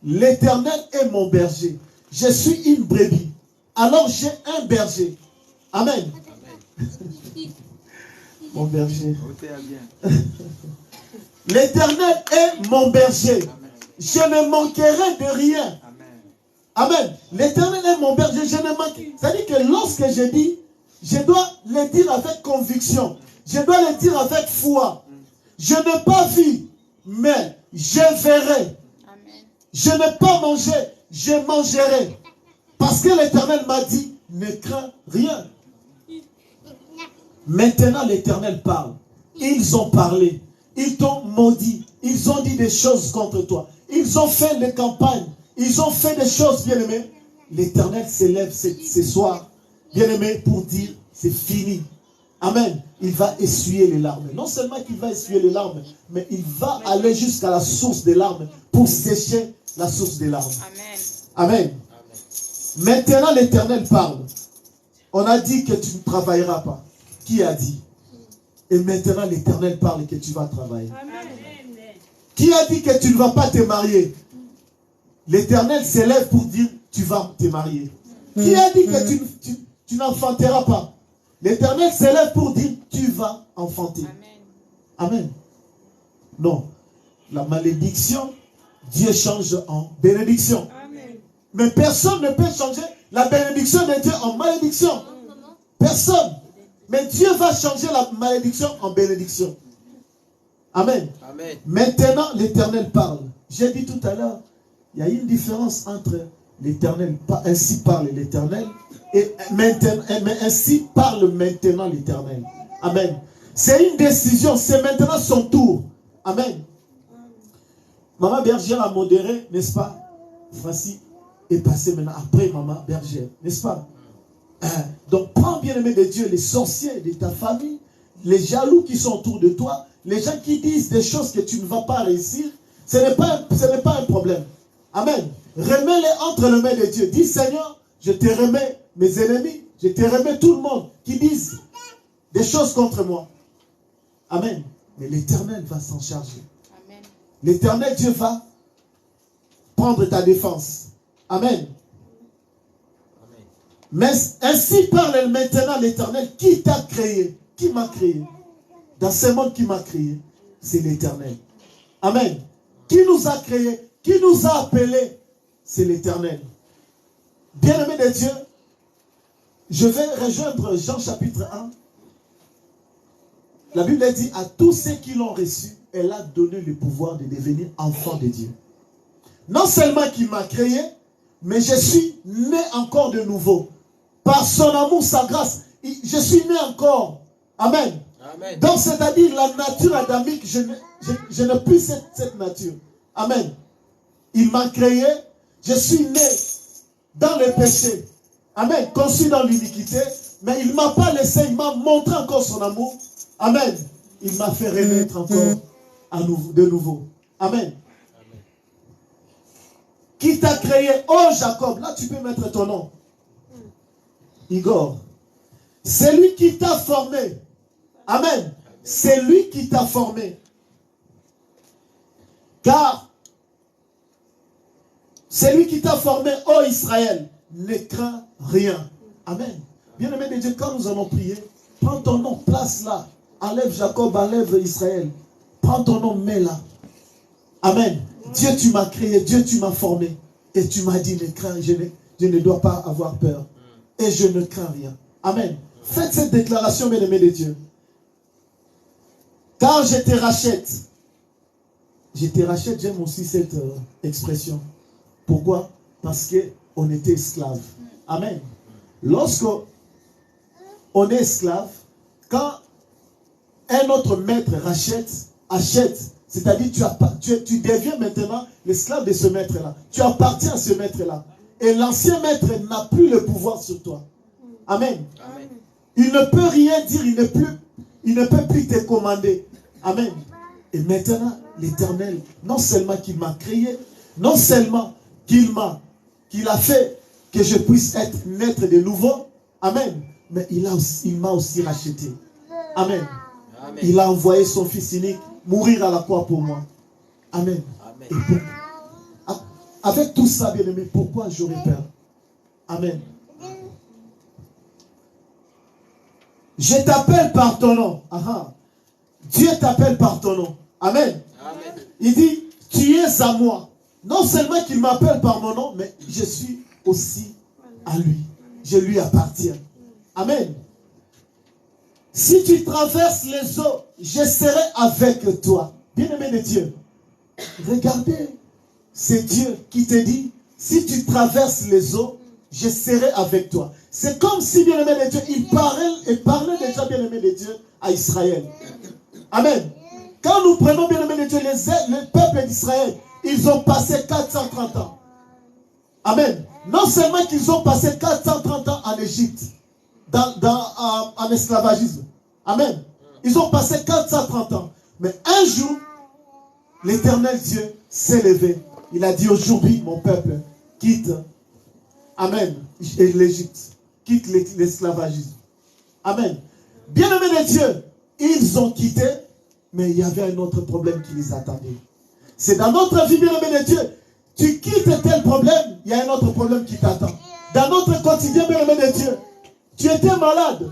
L'Éternel est mon berger. Je suis une brebis. Alors j'ai un berger. Amen. Mon berger. L'Éternel est mon berger. Je ne manquerai de rien. Amen. L'Éternel est mon berger. Je ne manquerai. C'est-à-dire que lorsque je dis, je dois le dire avec conviction. Je dois le dire avec foi. Je n'ai pas vu, mais je verrai. Je n'ai pas mangé, je mangerai. Parce que l'Éternel m'a dit, ne crains rien. Maintenant, l'Éternel parle. Ils ont parlé. Ils t'ont maudit. Ils ont dit des choses contre toi. Ils ont fait des campagnes. Ils ont fait des choses, bien-aimés. L'Éternel s'élève ce soir, bien-aimé, pour dire, c'est fini. Amen. Il va essuyer les larmes. Non seulement qu'il va essuyer les larmes, mais il va aller jusqu'à la source des larmes pour sécher la source des larmes. Amen. Amen. Maintenant, l'Éternel parle. On a dit que tu ne travailleras pas. Qui a dit? Et maintenant, l'Éternel parle que tu vas travailler. Amen. Qui a dit que tu ne vas pas te marier? L'Éternel s'élève pour dire tu vas te marier. Qui a dit que tu n'enfanteras pas? L'Éternel s'élève pour dire tu vas enfanter. Amen. Non. La malédiction, Dieu change en bénédiction. Amen. Mais personne ne peut changer la bénédiction de Dieu en malédiction. Personne. Mais Dieu va changer la malédiction en bénédiction. Amen. Amen. Maintenant, l'Éternel parle. J'ai dit tout à l'heure, il y a une différence entre l'Éternel, ainsi parle l'Éternel, et maintenant, mais ainsi parle maintenant l'Éternel. Amen. C'est une décision, c'est maintenant son tour. Amen. Maman Bergère a modéré, n'est-ce pas? Voici est passé maintenant après Maman Bergère, n'est-ce pas? Donc prends bien aimé de Dieu les sorciers de ta famille, les jaloux qui sont autour de toi, les gens qui disent des choses que tu ne vas pas réussir, ce n'est pas un problème. Amen. Remets-les entre les mains de Dieu. Dis Seigneur, je te remets mes ennemis, je te remets tout le monde qui disent des choses contre moi. Amen. Mais l'Éternel va s'en charger. L'Éternel Dieu va prendre ta défense. Amen. Mais ainsi parle maintenant l'Éternel qui t'a créé. Qui m'a créé? Dans ce monde qui m'a créé, c'est l'Éternel. Amen. Qui nous a créé? Qui nous a appelés? C'est l'Éternel. Bien-aimé de Dieu, je vais rejoindre Jean chapitre 1. La Bible dit à tous ceux qui l'ont reçu, elle a donné le pouvoir de devenir enfant de Dieu. Non seulement qu'il m'a créé, mais je suis né encore de nouveau. Par son amour, sa grâce, je suis né encore. Amen. Amen. Donc, c'est-à-dire la nature adamique, je n'ai plus cette nature. Amen. Il m'a créé, je suis né dans le péché. Amen. Conçu dans l'iniquité, mais il ne m'a pas laissé, il m'a montré encore son amour. Amen. Il m'a fait renaître encore de nouveau. Amen. Qui t'a créé? Oh Jacob, là tu peux mettre ton nom. Igor. C'est lui qui t'a formé. Amen. C'est lui qui t'a formé. Car c'est lui qui t'a formé, ô Israël. Ne crains rien. Amen. Bien-aimé de Dieu, quand nous allons prier, prends ton nom, place là. Enlève Jacob, enlève Israël. Prends ton nom, mets-la. Amen. Dieu, tu m'as créé, Dieu, tu m'as formé. Et tu m'as dit, ne crains, je ne dois pas avoir peur. Et je ne crains rien. Amen. Faites cette déclaration, bien-aimés de Dieu. Car je te rachète. Je te rachète, j'aime aussi cette expression. Pourquoi? Parce qu'on était esclave. Amen. Lorsqu'on est esclave, quand un autre maître achète, c'est-à-dire tu deviens maintenant l'esclave de ce maître-là. Tu appartiens à ce maître-là. Et l'ancien maître n'a plus le pouvoir sur toi. Amen. Amen. Il ne peut rien dire, il ne peut plus te commander. Amen. Et maintenant, l'Éternel, non seulement qu'il m'a créé, non seulement qu'il a fait que je puisse naître de nouveau. Amen. Mais il m'a aussi racheté. Amen. Amen. Il a envoyé son fils unique mourir à la croix pour moi. Amen. Amen. Et avec tout ça, bien aimé, pourquoi j'aurais peur? Amen. Je t'appelle par ton nom. Aha. Dieu t'appelle par ton nom. Amen. Amen. Il dit, tu es à moi. Non seulement qu'il m'appelle par mon nom, mais je suis aussi à lui. Je lui appartiens. Amen. Si tu traverses les eaux, je serai avec toi. Bien-aimé de Dieu, regardez, c'est Dieu qui te dit, si tu traverses les eaux, je serai avec toi. C'est comme si, bien-aimé de Dieu, il parlait déjà, bien-aimé de Dieu, à Israël. Amen. Quand nous prenons, bien-aimé de Dieu, le peuple d'Israël, ils ont passé 430 ans. Amen. Non seulement qu'ils ont passé 430 ans en Égypte, en esclavagisme. Amen. Ils ont passé 430 ans. Mais un jour, l'Éternel Dieu s'est levé. Il a dit aujourd'hui, mon peuple, quitte. Amen. L'Égypte. Quitte l'esclavagisme. Amen. Bien-aimés de Dieu, ils ont quitté, mais il y avait un autre problème qui les attendait. C'est dans notre vie, bien-aimé de Dieu. Tu quittes tel problème, il y a un autre problème qui t'attend. Dans notre quotidien, bien-aimé de Dieu, tu étais malade.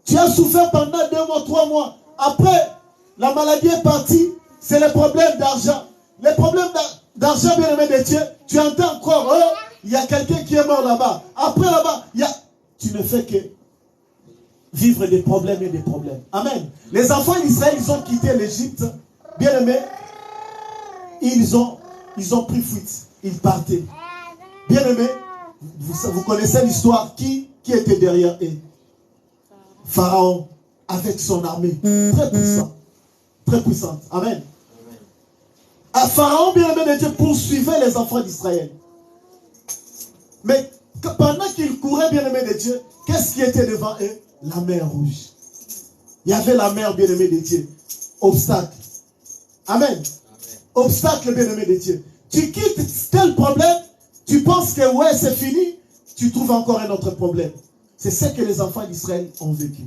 Tu as souffert pendant 2 mois, 3 mois. Après, la maladie est partie. C'est le problème d'argent. Les problèmes d'argent, bien-aimé de Dieu, tu entends encore, oh, il y a quelqu'un qui est mort là-bas. Après là-bas, tu ne fais que vivre des problèmes et des problèmes. Amen. Les enfants d'Israël, ils ont quitté l'Égypte. Bien-aimés, ils ont pris fuite. Ils partaient. Bien-aimés, vous connaissez l'histoire. Qui était derrière eux? Pharaon, avec son armée. Très puissant. Très puissante. Amen. À Pharaon, bien-aimé de Dieu, poursuivait les enfants d'Israël. Mais pendant qu'ils couraient, bien-aimé de Dieu, qu'est-ce qui était devant eux? La mer rouge. Il y avait la mer, bien-aimé de Dieu. Obstacle. Amen. Obstacle, bien-aimé de Dieu. Tu quittes tel problème, tu penses que ouais, c'est fini, tu trouves encore un autre problème. C'est ce que les enfants d'Israël ont vécu.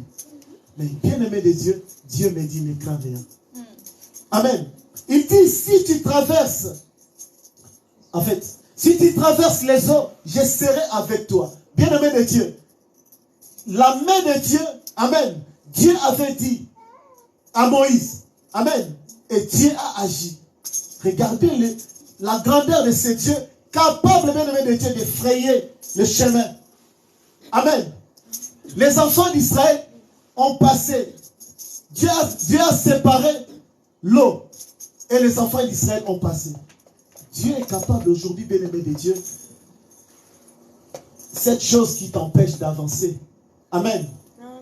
Mais bien-aimé de Dieu, Dieu me dit, ne crains rien. Amen. Il dit, si tu traverses, en fait, si tu traverses les eaux, je serai avec toi. Bien-aimé de Dieu, la main de Dieu, amen, Dieu avait dit à Moïse, amen, et Dieu a agi. Regardez la grandeur de ce Dieu, capable, bien-aimé de Dieu, de frayer le chemin. Amen. Les enfants d'Israël ont passé. Dieu a séparé l'eau. Et les enfants d'Israël ont passé. Dieu est capable aujourd'hui, bien-aimé de Dieu, cette chose qui t'empêche d'avancer. Amen.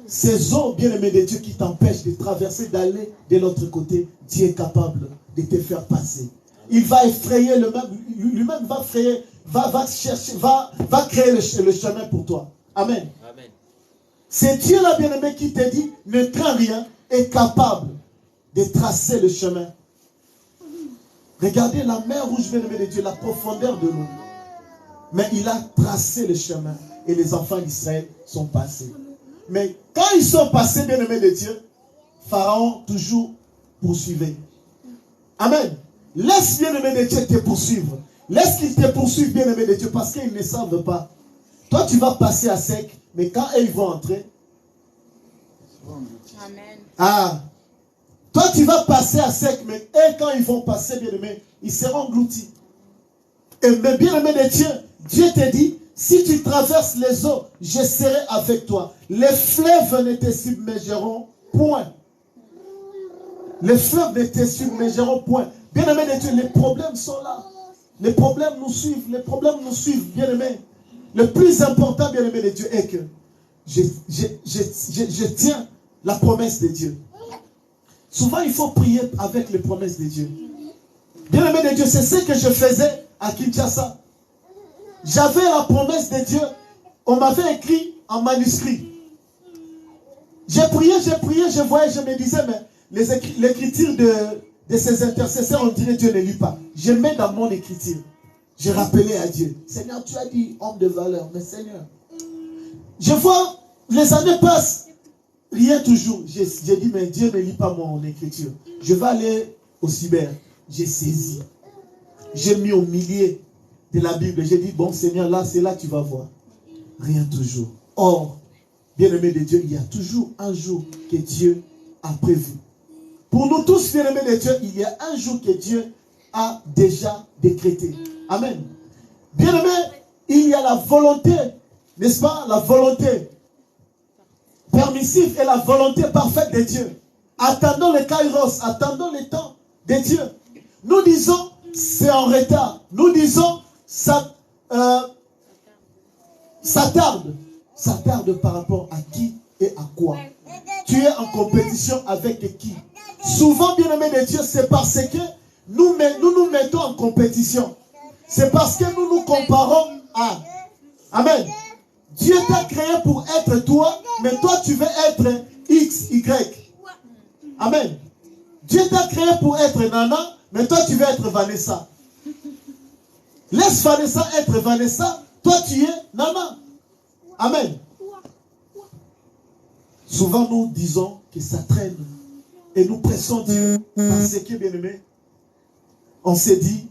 Ces eaux, bien-aimé de Dieu, qui t'empêchent de traverser, d'aller de l'autre côté, Dieu est capable de te faire passer. Il va effrayer lui-même va frayer, va chercher, va créer le chemin pour toi. Amen. Amen. C'est Dieu là, bien-aimé, qui te dit, ne crains rien, est capable de tracer le chemin. Regardez la mer rouge, bien-aimé de Dieu, la profondeur de l'eau. Mais il a tracé le chemin et les enfants d'Israël sont passés. Mais quand ils sont passés, bien-aimé de Dieu, Pharaon toujours poursuivait. Amen. Laisse, bien-aimé de Dieu, te poursuivre. Laisse qu'ils te poursuivent, bien-aimé de Dieu, parce qu'ils ne savent pas. Toi, tu vas passer à sec, mais quand ils vont entrer, Amen. ah, toi, tu vas passer à sec, mais eux, quand ils vont passer, bien-aimé, ils seront engloutis. Mais bien-aimé de Dieu, Dieu te dit, si tu traverses les eaux, je serai avec toi. Les fleuves ne te submergeront point. Les fleuves ne te submergeront point. Bien-aimé de Dieu, les problèmes sont là. Les problèmes nous suivent. Les problèmes nous suivent, bien-aimé. Le plus important, bien-aimé de Dieu, est que je tiens la promesse de Dieu. Souvent, il faut prier avec les promesses de Dieu. Bien-aimé de Dieu, c'est ce que je faisais à Kinshasa. J'avais la promesse de Dieu. On m'avait écrit en manuscrit. J'ai prié, je voyais, je me disais, mais l'écriture de ces intercesseurs, on dirait Dieu ne lit pas. Je mets dans mon écriture. Je rappelais à Dieu. Seigneur, tu as dit homme de valeur, mais Seigneur. Je vois, les années passent. Rien toujours. J'ai dit, mais Dieu ne lit pas mon écriture. Je vais aller au cyber. J'ai saisi. J'ai mis au milieu de la Bible. J'ai dit, bon Seigneur, là, c'est là que tu vas voir. Rien toujours. Or, bien-aimé de Dieu, il y a toujours un jour que Dieu a prévu. Pour nous tous, bien-aimés de Dieu, il y a un jour que Dieu a déjà décrété. Amen. Bien-aimé, il y a la volonté, n'est-ce pas? La volonté permissive et la volonté parfaite de Dieu. Attendons le kairos, attendons le temps de Dieu. Nous disons, c'est en retard. Nous disons, ça tarde. Ça tarde par rapport à qui et à quoi. Tu es en compétition avec qui? Souvent, bien-aimé de Dieu, c'est parce que nous nous mettons en compétition. C'est parce que nous nous comparons à... Amen. Dieu t'a créé pour être toi, mais toi tu veux être X, Y. Amen. Dieu t'a créé pour être Nana, mais toi tu veux être Vanessa. Laisse Vanessa être Vanessa, toi tu es Nana. Amen. Souvent nous disons que ça traîne et nous pressons Dieu parce que, bien aimé, On s'est dit,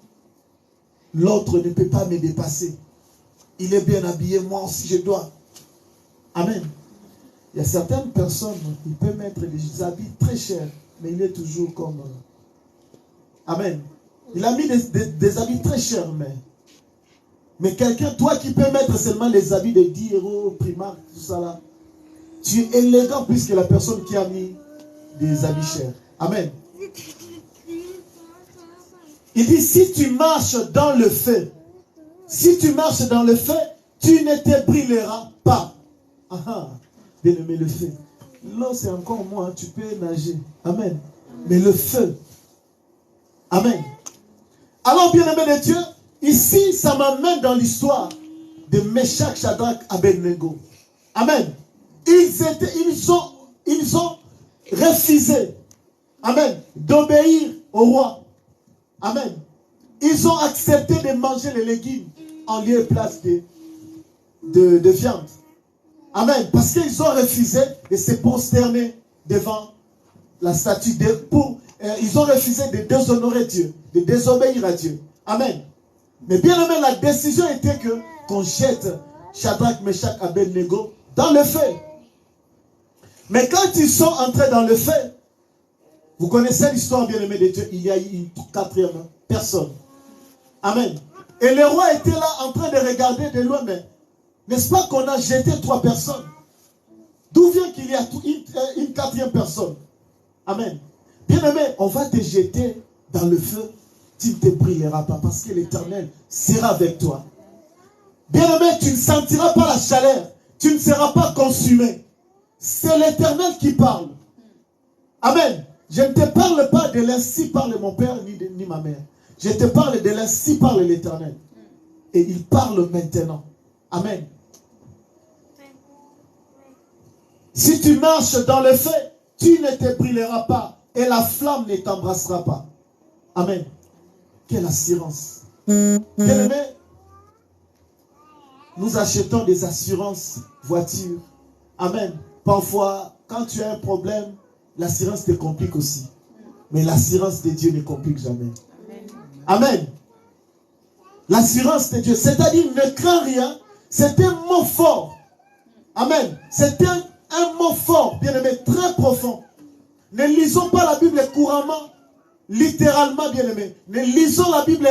l'autre ne peut pas me dépasser. Il est bien habillé, moi aussi je dois. Amen. Il y a certaines personnes qui peuvent mettre des habits très chers, mais il est toujours comme... Amen. Il a mis des habits très chers, mais quelqu'un, toi qui peux mettre seulement les habits de 10 euros, Primark, tout ça là, tu es élégant plus que la personne qui a mis des habits chers. Amen. Il dit, si tu marches dans le feu, si tu marches dans le feu, tu ne te brûleras pas. Bien aimé, le feu. L'eau, c'est encore moins, tu peux nager. Amen. Mais le feu. Amen. Alors, bien aimé de Dieu, ici, ça m'amène dans l'histoire de Meshach, Shadrach, Abednego. Amen. Ils ont refusé, amen, d'obéir au roi. Amen. Ils ont accepté de manger les légumes en lieu et place de viande. Amen. Parce qu'ils ont refusé de se prosterner devant la statue de... ils ont refusé de déshonorer Dieu, de désobéir à Dieu. Amen. Mais bien aimé, la décision était que qu'on jette Shadrach, Meshach, Abednego dans le feu. Mais quand ils sont entrés dans le feu, vous connaissez l'histoire, bien aimé de Dieu, il y a eu une quatrième personne. Amen. Et le roi était là en train de regarder de loin, mais n'est-ce pas qu'on a jeté 3 personnes? D'où vient qu'il y a une quatrième personne? Amen. Bien aimé, on va te jeter dans le feu, tu ne te brûleras pas parce que l'Éternel sera avec toi. Bien aimé, tu ne sentiras pas la chaleur, tu ne seras pas consumé. C'est l'Éternel qui parle. Amen. Je ne te parle pas de l'ainsi parle mon père ni ma mère. Je te parle de l'ainsi parle l'Éternel. Et il parle maintenant. Amen. Si tu marches dans le feu, tu ne te brûleras pas et la flamme ne t'embrassera pas. Amen. Quelle assurance. Bien-aimé, nous achetons des assurances voitures. Amen. Parfois, quand tu as un problème, l'assurance te complique aussi. Mais l'assurance de Dieu ne complique jamais. Amen. L'assurance de Dieu, c'est-à-dire ne crains rien, c'est un mot fort. Amen. C'est un mot fort, bien aimé, très profond. Ne lisons pas la Bible couramment, littéralement, bien aimé. Ne lisons la Bible,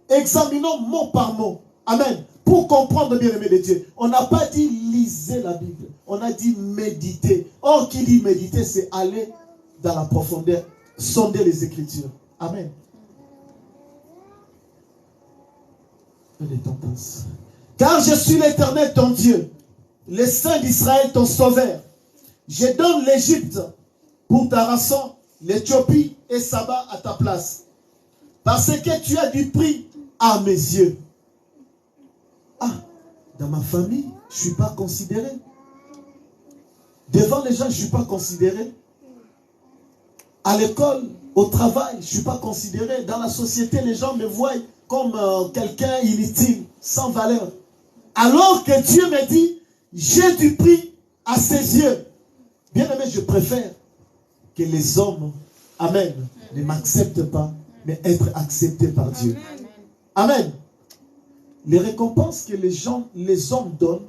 examinons mot par mot. Amen. Pour comprendre, bien aimé de Dieu. On n'a pas dit lisez la Bible. On a dit méditer. Or, qui dit méditer, c'est aller dans la profondeur, sonder les Écritures. Amen. Car je suis l'Éternel ton Dieu, le Saint d'Israël ton sauveur. Je donne l'Égypte pour ta rançon, l'Éthiopie et Saba à ta place. Parce que tu as du prix à mes yeux. Ah, dans ma famille, je ne suis pas considéré. Devant les gens, je ne suis pas considéré. À l'école, au travail, je ne suis pas considéré. Dans la société, les gens me voient comme quelqu'un inutile, sans valeur. Alors que Dieu me dit, j'ai du prix à ses yeux. Bien aimé, je préfère que les hommes, amen, ne m'acceptent pas, mais être acceptés par Dieu. Amen. Les récompenses que les hommes donnent,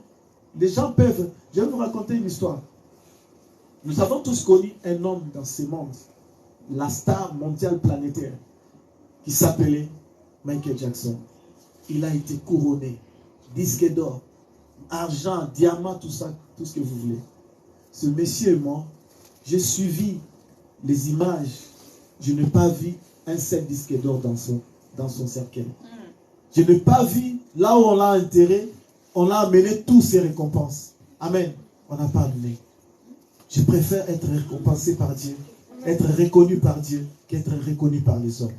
les gens peuvent... Je vais vous raconter une histoire. Nous avons tous connu un homme dans ce monde, la star mondiale planétaire, qui s'appelait Michael Jackson. Il a été couronné, disque d'or, argent, diamant, tout ça, tout ce que vous voulez. Ce monsieur est mort. J'ai suivi les images. Je n'ai pas vu un seul disque d'or dans son cercueil. Je n'ai pas vu, là où on l'a enterré, on a amené toutes ses récompenses. Amen. On n'a pas amené. Je préfère être récompensé par Dieu, être reconnu par Dieu, qu'être reconnu par les hommes.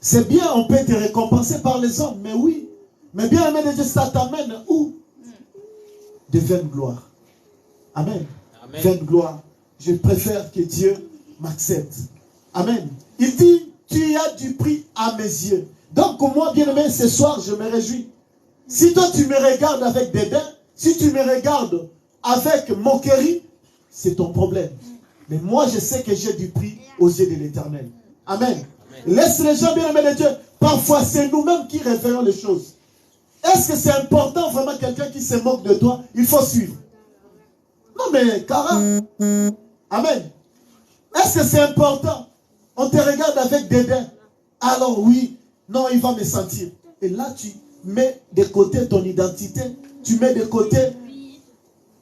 C'est bien, on peut être récompensé par les hommes, mais oui. Mais bien aimé de Dieu, ça t'amène où? De vaine gloire. Amen. Amen. Vaine gloire. Je préfère que Dieu m'accepte. Amen. Il dit, tu as du prix à mes yeux. Donc moi, bien aimé, ce soir, je me réjouis. Si toi, tu me regardes avec dédain, si tu me regardes avec moquerie, c'est ton problème. Mais moi, je sais que j'ai du prix aux yeux de l'Éternel. Amen. Laisse les gens bien aimer de Dieu. Parfois, c'est nous-mêmes qui révélons les choses. Est-ce que c'est important vraiment quelqu'un qui se moque de toi? Il faut suivre. Non mais, Cara. Amen. Est-ce que c'est important? On te regarde avec dédain. Alors oui, non, il va me sentir. Et là, tu mets de côté ton identité. Tu mets de côté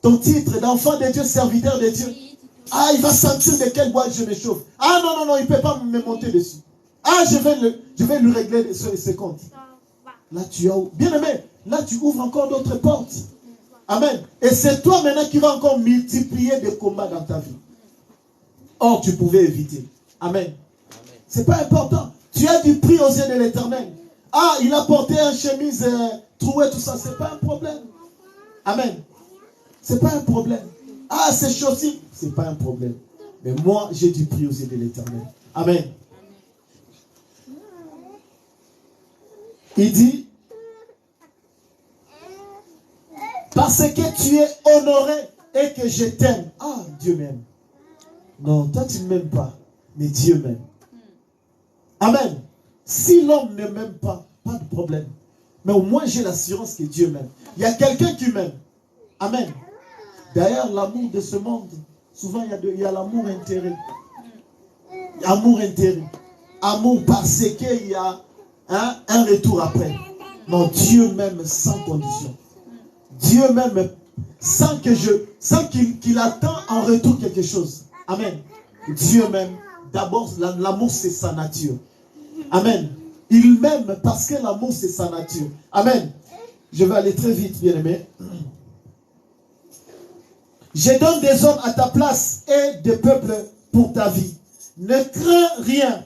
ton titre d'enfant de Dieu, serviteur de Dieu. Ah, il va sentir de quel bois je me chauffe. Ah non, non, non, il ne peut pas me monter dessus. Ah, je vais lui régler ses comptes. Là, tu as... Bien aimé, là, tu ouvres encore d'autres portes. Amen. Et c'est toi maintenant qui vas encore multiplier des combats dans ta vie. Or, tu pouvais éviter. Amen. C'est pas important. Tu as du prix aux yeux de l'Éternel. Ah, il a porté une chemise trouée, tout ça. C'est pas un problème. Amen. C'est pas un problème. Ah, c'est chaussures. C'est pas un problème. Mais moi, j'ai du prix aux yeux de l'Éternel. Amen. Il dit, parce que tu es honoré et que je t'aime. Ah, Dieu m'aime. Non, toi tu ne m'aimes pas, mais Dieu m'aime. Amen. Si l'homme ne m'aime pas, pas de problème. Mais au moins j'ai l'assurance que Dieu m'aime. Il y a quelqu'un qui m'aime. Amen. D'ailleurs, l'amour de ce monde, souvent il y a l'amour intérêt. Amour intérêt. Amour parce qu'il y a un retour après. Non, Dieu m'aime sans condition. Dieu m'aime sans qu'il attend en retour quelque chose. Amen. Dieu m'aime. D'abord, l'amour c'est sa nature. Amen. Il m'aime parce que l'amour c'est sa nature. Amen. Je vais aller très vite, bien aimé. Je donne des hommes à ta place et des peuples pour ta vie. Ne crains rien,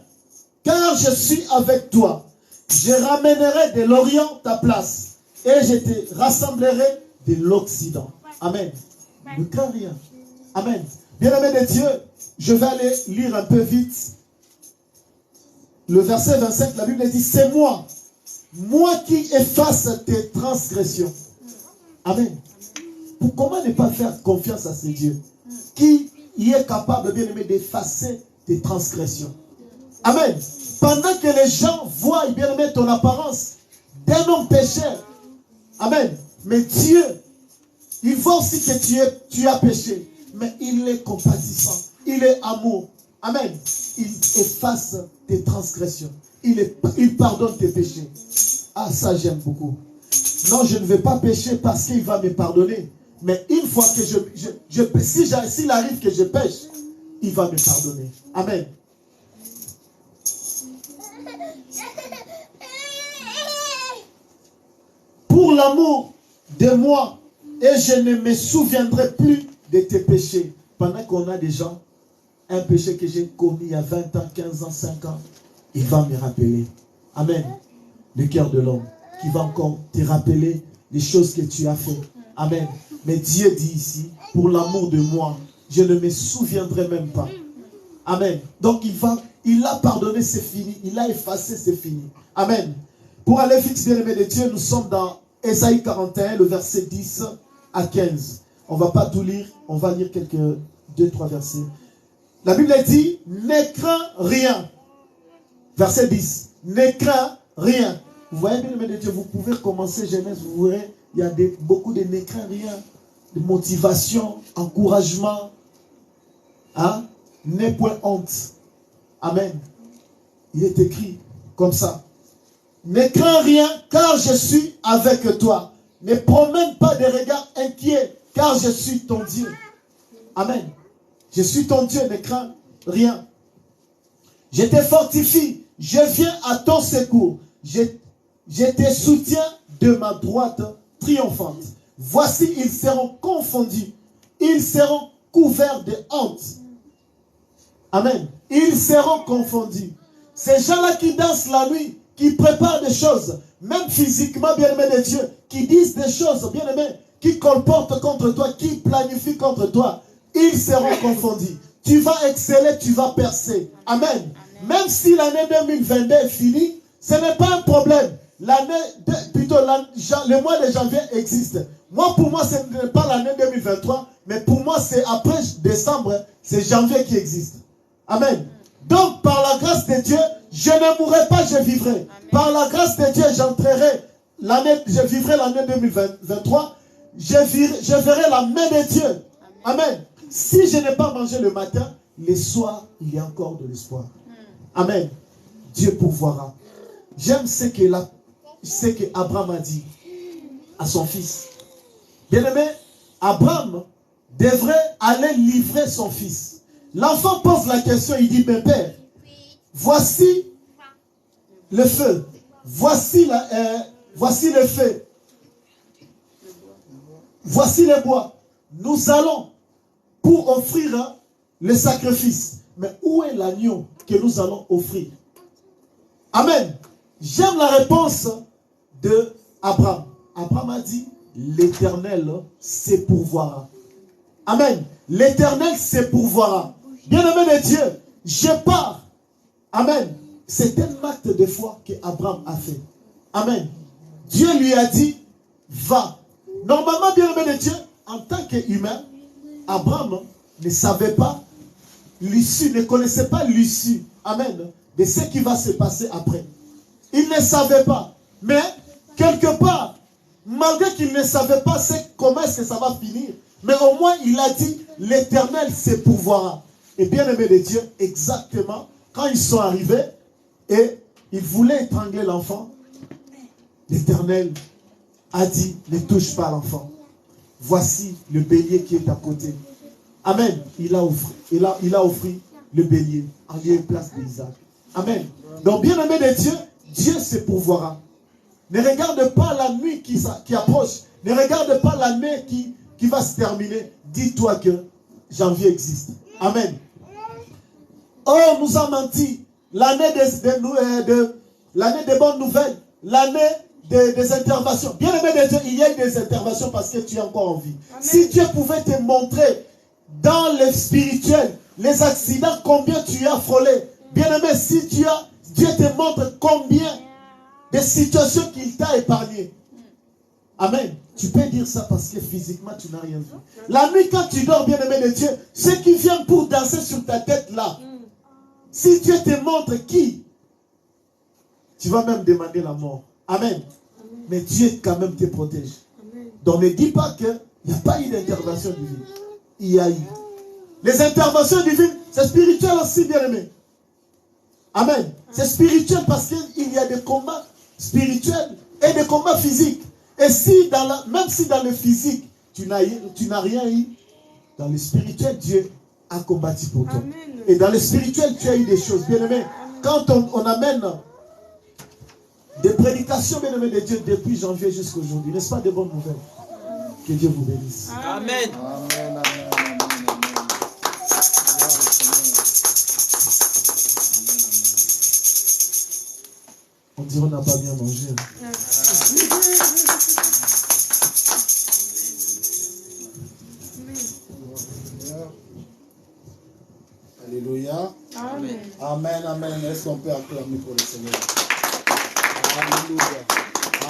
car je suis avec toi. Je ramènerai de l'Orient ta place et je te rassemblerai de l'Occident. Amen. Ne crains rien. Amen. Bien-aimé de Dieu, je vais aller lire un peu vite. Le verset 25, la Bible dit, c'est moi qui efface tes transgressions. Amen. Comment ne pas faire confiance à ce Dieu qui est capable, bien-aimé, d'effacer tes transgressions? Amen. Pendant que les gens voient, bien-aimé, ton apparence d'un homme pécheur. Amen. Mais Dieu, il voit aussi que tu as péché. Mais il est compatissant. Il est amour. Amen. Il efface tes transgressions. Il pardonne tes péchés. Ah, ça j'aime beaucoup. Non, je ne vais pas pécher parce qu'il va me pardonner. Mais une fois que s'il arrive que je pêche, il va me pardonner. Amen. Pour l'amour de moi, et je ne me souviendrai plus de tes péchés. Pendant qu'on a des gens, un péché que j'ai commis il y a 20 ans, 15 ans, 5 ans, il va me rappeler. Amen. Le cœur de l'homme qui va encore te rappeler les choses que tu as fait. Amen. Mais Dieu dit ici, pour l'amour de moi, je ne me souviendrai même pas. Amen. Donc il a pardonné, c'est fini. Il a effacé, c'est fini. Amen. Pour aller vite, bien-aimé de Dieu, nous sommes dans Ésaïe 41, le verset 10 à 15. On ne va pas tout lire, on va lire quelques 2-3 versets. La Bible dit, ne crains rien. Verset 10. Ne crains rien. Vous voyez, bien aimé de Dieu, vous pouvez commencer Genèse, vous verrez, il y a beaucoup de ne crains rien, de motivation, encouragement. Hein? N'aie point honte. Amen. Il est écrit comme ça. Ne crains rien, car je suis avec toi. Ne promène pas de regards inquiets, car je suis ton Dieu. Amen. Je suis ton Dieu, ne crains rien. Je te fortifie, je viens à ton secours. Je te soutiens de ma droite triomphante. Voici, ils seront confondus. Ils seront couverts de honte. Amen. Ils seront confondus. Ces gens-là qui dansent la nuit, qui préparent des choses, même physiquement, bien-aimés de Dieu, qui disent des choses, bien-aimés, qui colportent contre toi, qui planifient contre toi, ils seront confondus. Tu vas exceller, tu vas percer. Amen. Même si l'année 2022 est finie, ce n'est pas un problème. Le mois de janvier existe. Moi, pour moi, ce n'est pas l'année 2023, mais pour moi, c'est après décembre, c'est janvier qui existe. Amen. Donc, par la grâce de Dieu, Je ne mourrai pas, je vivrai. Par la grâce de Dieu, je vivrai l'année 2023. Je verrai la main de Dieu. Amen. Si je n'ai pas mangé le matin, le soir, il y a encore de l'espoir. Amen. Dieu pourvoira. J'aime ce qu'Abraham a dit à son fils. Bien-aimé, Abraham devrait aller livrer son fils. L'enfant pose la question, il dit, mais père, voici le feu, voici le feu, voici le bois. Nous allons pour offrir le sacrifice. Mais où est l'agneau que nous allons offrir? Amen. J'aime la réponse de Abraham. Abraham a dit, l'Éternel se pourvoira. Amen. L'Éternel se pourvoira. Bien-aimé de Dieu, je pars. Amen. C'est un acte de foi qu'Abraham a fait. Amen. Dieu lui a dit, va. Normalement, bien-aimé de Dieu, en tant qu'humain, Abraham ne savait pas l'issue, ne connaissait pas l'issue. Amen. De ce qui va se passer après. Il ne savait pas. Mais, quelque part, malgré qu'il ne savait pas comment est-ce que ça va finir, mais au moins il a dit, l'Éternel se pourvoira. Et bien aimé de Dieu, exactement, quand ils sont arrivés et ils voulaient étrangler l'enfant, l'Éternel a dit, ne touche pas l'enfant. Voici le bélier qui est à côté. Amen. Il a offert le bélier en lieu et place d'Isaac. Amen. Donc bien aimé de Dieu, Dieu se pourvoira. Ne regarde pas la nuit qui approche. Ne regarde pas l'année qui va se terminer. Dis-toi que janvier existe. Amen. Oh, on nous a menti. L'année des bonnes nouvelles. L'année des interventions. Bien aimé de Dieu, il y a eu des interventions parce que tu es encore en vie. Amen. Si Dieu pouvait te montrer dans le spirituel, les accidents, combien tu as frôlé. Bien aimé, si Dieu te montre combien de situations qu'il t'a épargnées. Amen. Tu peux dire ça parce que physiquement tu n'as rien vu. La nuit quand tu dors, bien aimé de Dieu, ceux qui viennent pour danser sur ta tête là, si Dieu te montre qui, tu vas même demander la mort. Amen. Mais Dieu quand même te protège. Donc ne dis pas qu'il n'y a pas eu d'intervention divine. Il y a eu. Les interventions divines, c'est spirituel aussi, bien aimé. Amen. C'est spirituel parce qu'il y a des combats spirituels et des combats physiques. Et si même si dans le physique, tu n'as rien eu, dans le spirituel, Dieu a combattu pour toi. Amen. Et dans le spirituel, tu as eu des choses. Bien aimé, quand on amène des prédications, bien aimé de Dieu, depuis janvier jusqu'à aujourd'hui, n'est-ce pas de bonnes nouvelles? Que Dieu vous bénisse. Amen. Amen, amen. On dirait qu'on n'a pas bien mangé. Alléluia. Amen. Amen, amen. Est-ce qu'on peut acclamer pour le Seigneur? Alléluia.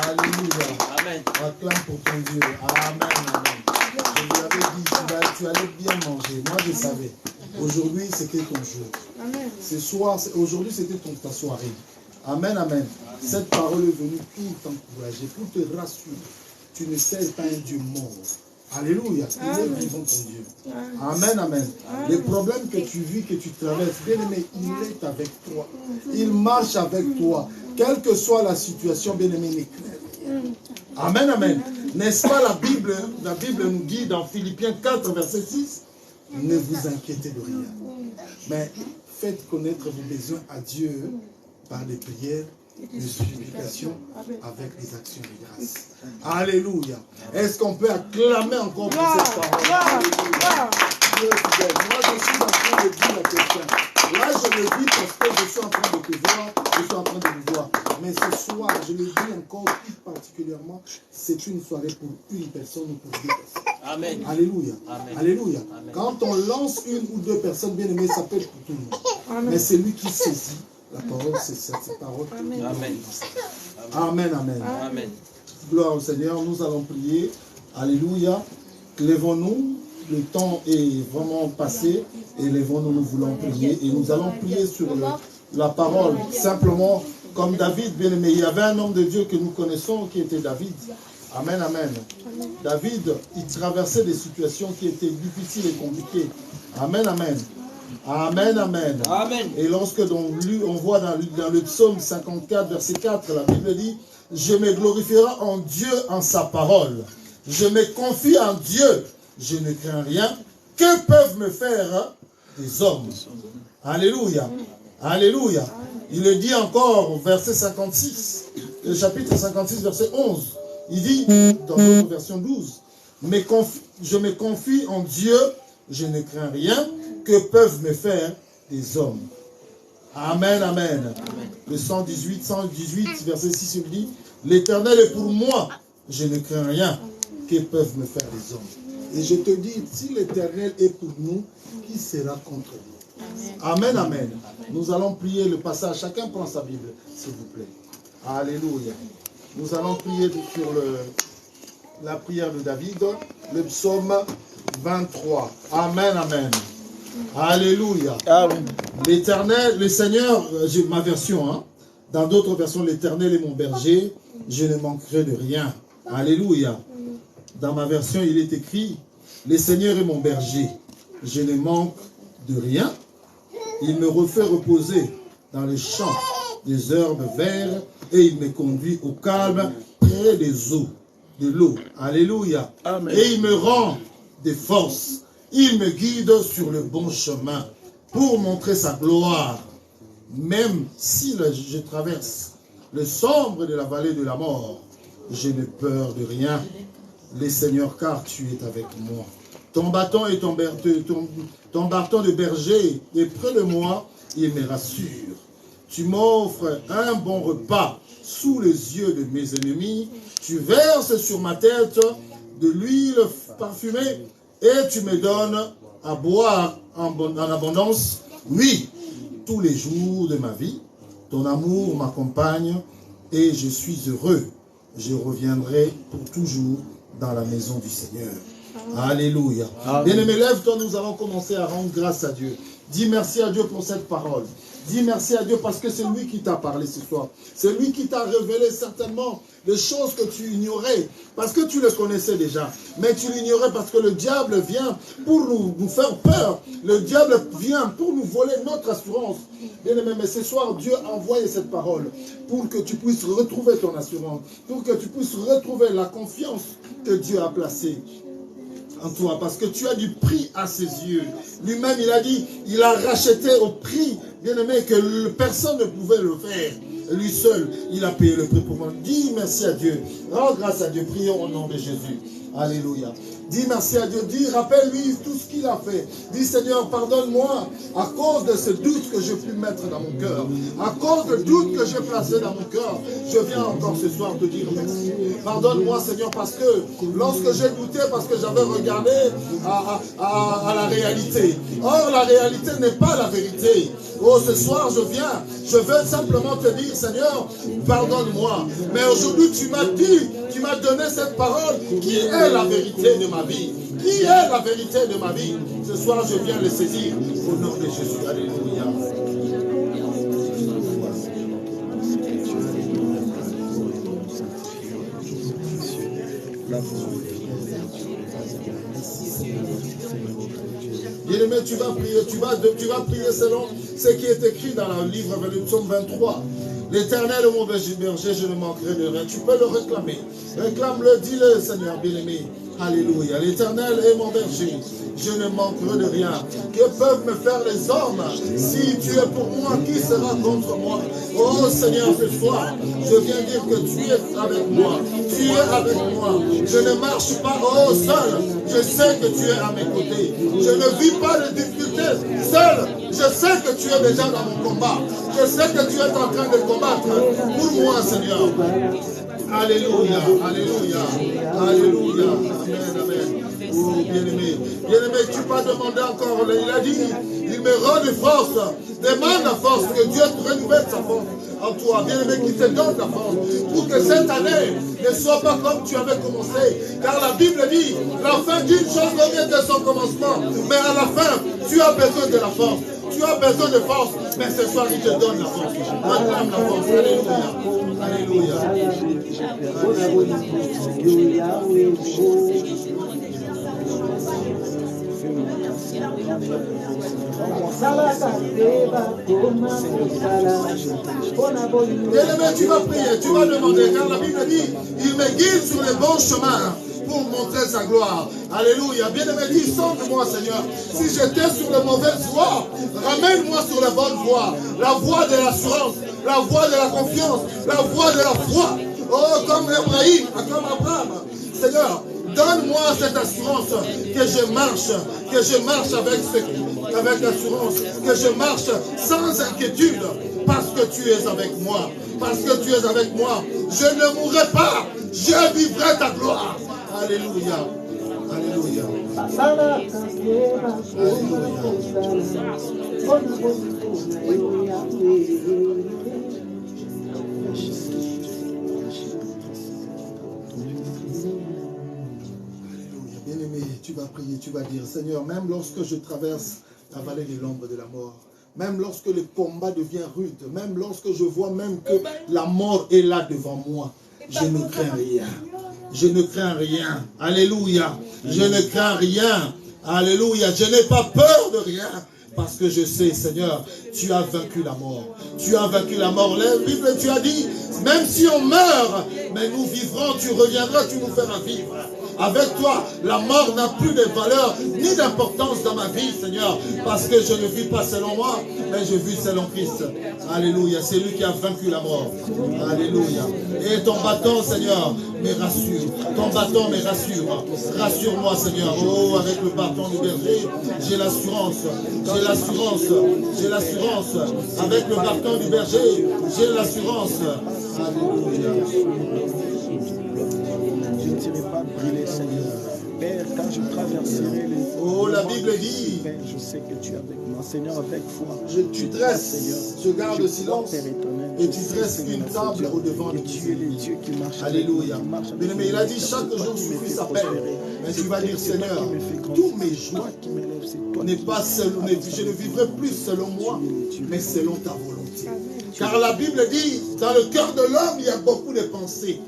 Alléluia. Amen. Acclame pour ton Dieu. Amen, amen. Je vous avais dit, tu allais bien manger. Moi, je savais. Aujourd'hui, c'était ton jour. Amen. Ce soir, aujourd'hui, c'était ta soirée. Amen, amen. Cette parole est venue pour t'encourager, pour te rassurer. Tu ne sers pas un Dieu mort. Alléluia. Il est vivant ton Dieu. Amen, amen. Les problèmes que tu vis, que tu traverses, bien aimé, il est avec toi. Il marche avec toi. Quelle que soit la situation, bien aimé, il est clair. Amen, amen. N'est-ce pas la Bible nous dit dans Philippiens 4, verset 6, ne vous inquiétez de rien. Mais faites connaître vos besoins à Dieu par les prières, les supplications, avec les actions de grâce. Alléluia. Est-ce qu'on peut acclamer encore pour cette parole? Dieu est fidèle. Moi, je suis en train de dire à quelqu'un. Là, je le dis parce que je suis en train de te voir, je suis en train de vous voir. Mais ce soir, je le dis encore plus particulièrement, c'est une soirée pour une personne ou pour deux personnes. Amen. Alléluia. Amen. Alléluia. Amen. Quand on lance une ou deux personnes bien aimées, ça peut être pour tout le monde. Amen. Mais c'est lui qui saisit la parole, c'est cette parole. Amen. Amen. Amen. Amen. Amen. Gloire au Seigneur, nous allons prier. Alléluia. Lèvons-nous. Le temps est vraiment passé. Et lèvons-nous, nous voulons prier. Et nous allons prier sur la parole, simplement comme David, bien aimé. Il y avait un homme de Dieu que nous connaissons qui était David. Amen, amen. David, il traversait des situations qui étaient difficiles et compliquées. Amen, amen. Amen, amen. Amen. Et lorsque on voit dans le psaume 54, verset 4, la Bible dit, « Je me glorifierai en Dieu en sa parole. Je me confie en Dieu. Je ne crains rien. Que peuvent me faire des hommes ?» Alléluia. Alléluia. Il le dit encore au verset 56, le chapitre 56, verset 11. Il dit, dans notre version 12, « Je me confie en Dieu, je ne crains rien. Que peuvent me faire des hommes ?» Amen, amen. Le 118, verset 6, il dit, « L'Éternel est pour moi, je ne crains rien. Que peuvent me faire des hommes ?» Et je te dis, si l'Éternel est pour nous, qui sera contre nous? Amen, amen. Nous allons prier le passage. Chacun prend sa Bible, s'il vous plaît. Alléluia. Nous allons prier sur la prière de David, le psaume 23. Amen, amen. Alléluia. L'Éternel, le Seigneur, j'ai ma version, hein. Dans d'autres versions, l'Éternel est mon berger, je ne manquerai de rien. Alléluia. Dans ma version, il est écrit, le Seigneur est mon berger, je ne manque de rien. Il me refait reposer dans les champs des herbes vertes et il me conduit au calme près des eaux, de l'eau. Alléluia. Amen. Et il me rend des forces. Il me guide sur le bon chemin pour montrer sa gloire. Même si je traverse le sombre de la vallée de la mort, je n'ai peur de rien. Le Seigneur, car tu es avec moi. Ton bâton et ton bâton de berger est près de moi, il me rassure. Tu m'offres un bon repas sous les yeux de mes ennemis. Tu verses sur ma tête de l'huile parfumée et tu me donnes à boire en abondance. Oui, tous les jours de ma vie, ton amour m'accompagne et je suis heureux. Je reviendrai pour toujours dans la maison du Seigneur. Alléluia. Bien-aimé, lève-toi, nous allons commencer à rendre grâce à Dieu. Dis merci à Dieu pour cette parole. Dis merci à Dieu parce que c'est lui qui t'a parlé ce soir. C'est lui qui t'a révélé certainement des choses que tu ignorais. Parce que tu le connaissais déjà. Mais tu l'ignorais parce que le diable vient pour nous faire peur. Le diable vient pour nous voler notre assurance. Bien-aimé, mais ce soir, Dieu a envoyé cette parole pour que tu puisses retrouver ton assurance. Pour que tu puisses retrouver la confiance que Dieu a placée en toi, parce que tu as du prix à ses yeux. Lui-même, il a dit, il a racheté au prix, bien aimé, que personne ne pouvait le faire. Lui seul, il a payé le prix pour moi. Dis merci à Dieu. Rends grâce à Dieu. Prions au nom de Jésus. Alléluia. Dis merci à Dieu. Dis, rappelle-lui tout ce qu'il a fait. Dis, Seigneur, pardonne-moi à cause de ce doute que j'ai pu mettre dans mon cœur. À cause de doute que j'ai placé dans mon cœur. Je viens encore ce soir te dire merci. Pardonne-moi, Seigneur, parce que lorsque j'ai douté, parce que j'avais regardé à la réalité. Or, la réalité n'est pas la vérité. Oh, ce soir, je veux simplement te dire, Seigneur, pardonne-moi. Mais aujourd'hui, tu m'as dit, tu m'as donné cette parole qui est la vérité de ma vie. Qui est la vérité de ma vie. Ce soir, je viens le saisir au nom de Jésus. Alléluia. Bien-aimé, tu vas prier selon ce qui est écrit dans le livre de psaume 23. L'Éternel est mon berger, je ne manquerai de rien. Tu peux le réclamer. Réclame-le, dis-le, Seigneur bien-aimé. Alléluia. L'Éternel est mon berger, je ne manquerai de rien. Que peuvent me faire les hommes? Si tu es pour moi, qui sera contre moi? Oh Seigneur, ce soir, je viens dire que tu es avec moi. Tu es avec moi. Je ne marche pas seul. Je sais que tu es à mes côtés. Je ne vis pas de difficultés seul. Je sais que tu es déjà dans mon combat. Je sais que tu es en train de combattre pour moi, Seigneur. Alléluia, alléluia, alléluia, amen, amen. Oh, bien-aimé, bien-aimé, tu peux demander encore, il a dit, il me rend de force, demande la force, que Dieu te renouvelle sa force en toi, bien-aimé, qui te donne la force, pour que cette année ne soit pas comme tu avais commencé, car la Bible dit, la fin d'une chose revient de son commencement, mais à la fin, tu as besoin de la force. Tu tu as besoin de force, mais ce soir, il te donne la force. Réclame la force. Alléluia. Bien-aimé, tu vas prier, tu vas demander, car la Bible dit, il me guide sur les bons chemins pour montrer sa gloire. Alléluia. Bien-aimé, dis, sonde-moi, Seigneur. Si j'étais sur la mauvaise voie, ramène-moi sur la bonne voie. La voie de l'assurance, la voie de la confiance, la voie de la foi. Oh, comme Abraham, comme Abraham. Seigneur, donne-moi cette assurance que je marche avec assurance, que je marche sans inquiétude, parce que tu es avec moi. Parce que tu es avec moi, je ne mourrai pas, je vivrai ta gloire. Alléluia. Alléluia. Bien-aimé, tu vas prier, tu vas dire, Seigneur, même lorsque je traverse la vallée de l'ombre de la mort, même lorsque le combat devient rude, même lorsque je vois même que la mort est là devant moi, je ne crains rien. Je ne crains rien. Alléluia. Je ne crains rien. Alléluia. Je n'ai pas peur de rien. Parce que je sais, Seigneur, tu as vaincu la mort. Tu as vaincu la mort. La Bible, tu as dit, même si on meurt, mais nous vivrons, tu reviendras, tu nous feras vivre. Avec toi, la mort n'a plus de valeur ni d'importance dans ma vie, Seigneur, parce que je ne vis pas selon moi, mais je vis selon Christ. Alléluia, c'est lui qui a vaincu la mort. Alléluia. Et ton bâton, Seigneur, me rassure. Ton bâton me rassure. Rassure-moi, Seigneur. Oh, avec le bâton du berger, j'ai l'assurance. J'ai l'assurance. J'ai l'assurance. Avec le bâton du berger, j'ai l'assurance. Alléluia. Je ne serai pas brûlé, Seigneur. Père, quand je traverserai les... Oh, la Bible dit... Père, je sais que tu es avec moi. Seigneur, avec foi. Tu dresses, je garde le silence, et tu dresses une table au devant de tu es le Dieu qui marche. Alléluia. Bien-aimé, il a dit, chaque jour suffit sa peine. Mais tu vas dire, Seigneur, tous mes jours n'est pas selon, je ne vivrai plus selon moi, mais selon ta volonté. Car la Bible dit, dans le cœur de l'homme, il y a beaucoup de pensées.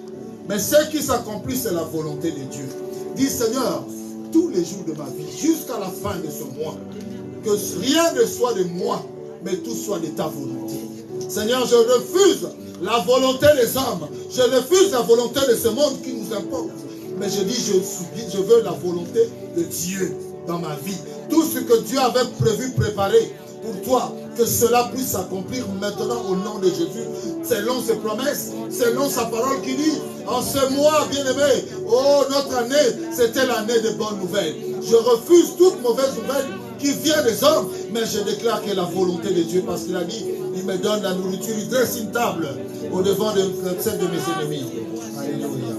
Mais ce qui s'accomplit, c'est la volonté de Dieu. Dis, Seigneur, tous les jours de ma vie, jusqu'à la fin de ce mois, que rien ne soit de moi, mais tout soit de ta volonté. Seigneur, je refuse la volonté des hommes. Je refuse la volonté de ce monde qui nous importe. Mais je dis, je veux la volonté de Dieu dans ma vie. Tout ce que Dieu avait prévu, préparé pour toi, que cela puisse s'accomplir maintenant au nom de Jésus, selon ses promesses, selon sa parole qui dit, en ce mois, bien-aimé, oh, notre année, c'était l'année de bonnes nouvelles. Je refuse toute mauvaise nouvelle qui vient des hommes, mais je déclare que la volonté de Dieu, parce qu'il a dit, il me donne la nourriture, il dresse une table au devant de celle de mes ennemis. Alléluia.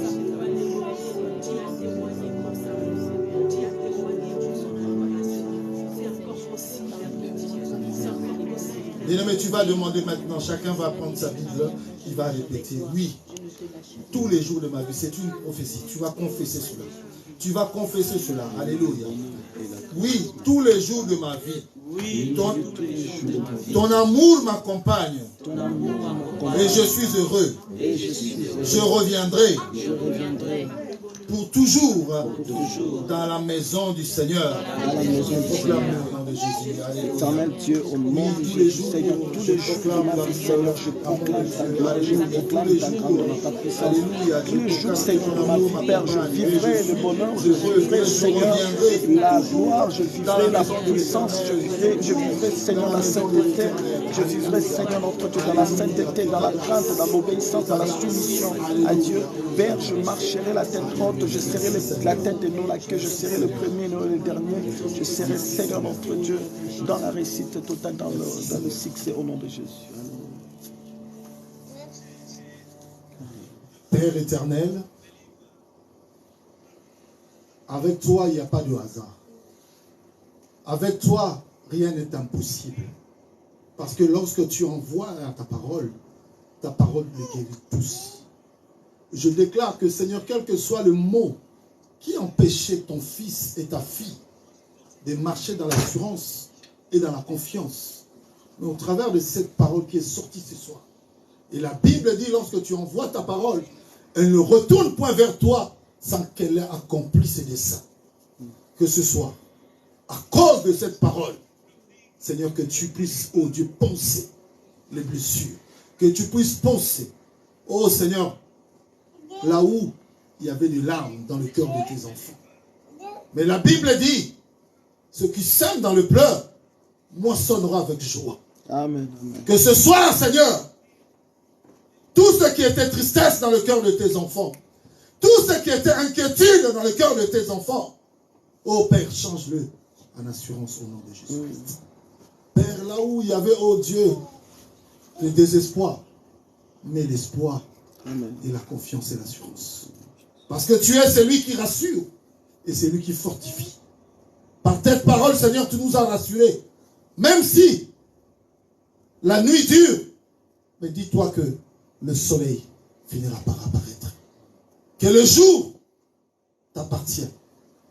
Bien-aimé, tu vas demander maintenant, chacun va prendre sa Bible, il va répéter, oui, tous les jours de ma vie, c'est une prophétie, tu vas confesser cela. Tu vas confesser cela, alléluia. Oui, tous les jours de ma vie, ton amour m'accompagne, et je suis heureux. Je reviendrai pour toujours dans la maison du Seigneur. Éternel Dieu, au nom de Jésus, Seigneur, tous les jours de ma vie, Seigneur, je proclame ta gloire, je proclame ta grandeur, ta puissance. Tous les jours, Seigneur, de ma vie, Père, je vivrai le bonheur, je vivrai, Seigneur, la gloire, je vivrai la puissance, je vivrai, Seigneur, la sainteté, je vivrai, Seigneur, notre Dieu, dans la sainteté, dans la crainte, dans l'obéissance, dans la soumission à Dieu. Père, je marcherai la tête haute, je serai la tête et non la queue, je serai le premier et non le dernier, je serai, Seigneur, notre Dieu, dans la réussite totale, dans le succès, au nom de Jésus. Père éternel, avec toi, il n'y a pas de hasard. Avec toi, rien n'est impossible. Parce que lorsque tu envoies ta parole les guérit tous. Je déclare que, Seigneur, quel que soit le mot qui empêchait ton fils et ta fille de marcher dans l'assurance et dans la confiance, mais au travers de cette parole qui est sortie ce soir. Et la Bible dit, lorsque tu envoies ta parole, elle ne retourne point vers toi sans qu'elle ait accompli ses desseins. Que ce soit à cause de cette parole, Seigneur, que tu puisses, oh Dieu, penser les blessures. Que tu puisses penser, oh Seigneur, là où il y avait des larmes dans le cœur de tes enfants. Mais la Bible dit, ceux qui sèment dans le pleur, moissonnera avec joie. Amen, amen. Que ce soir, Seigneur, tout ce qui était tristesse dans le cœur de tes enfants, tout ce qui était inquiétude dans le cœur de tes enfants, oh Père, change-le en assurance au nom de Jésus-Christ. Père, là où il y avait, oh Dieu, le désespoir, mais l'espoir et la confiance et l'assurance. Parce que tu es celui qui rassure et celui qui fortifie. Par cette parole, Seigneur, tu nous as rassurés. Même si la nuit dure, mais dis-toi que le soleil finira par apparaître. Que le jour t'appartient.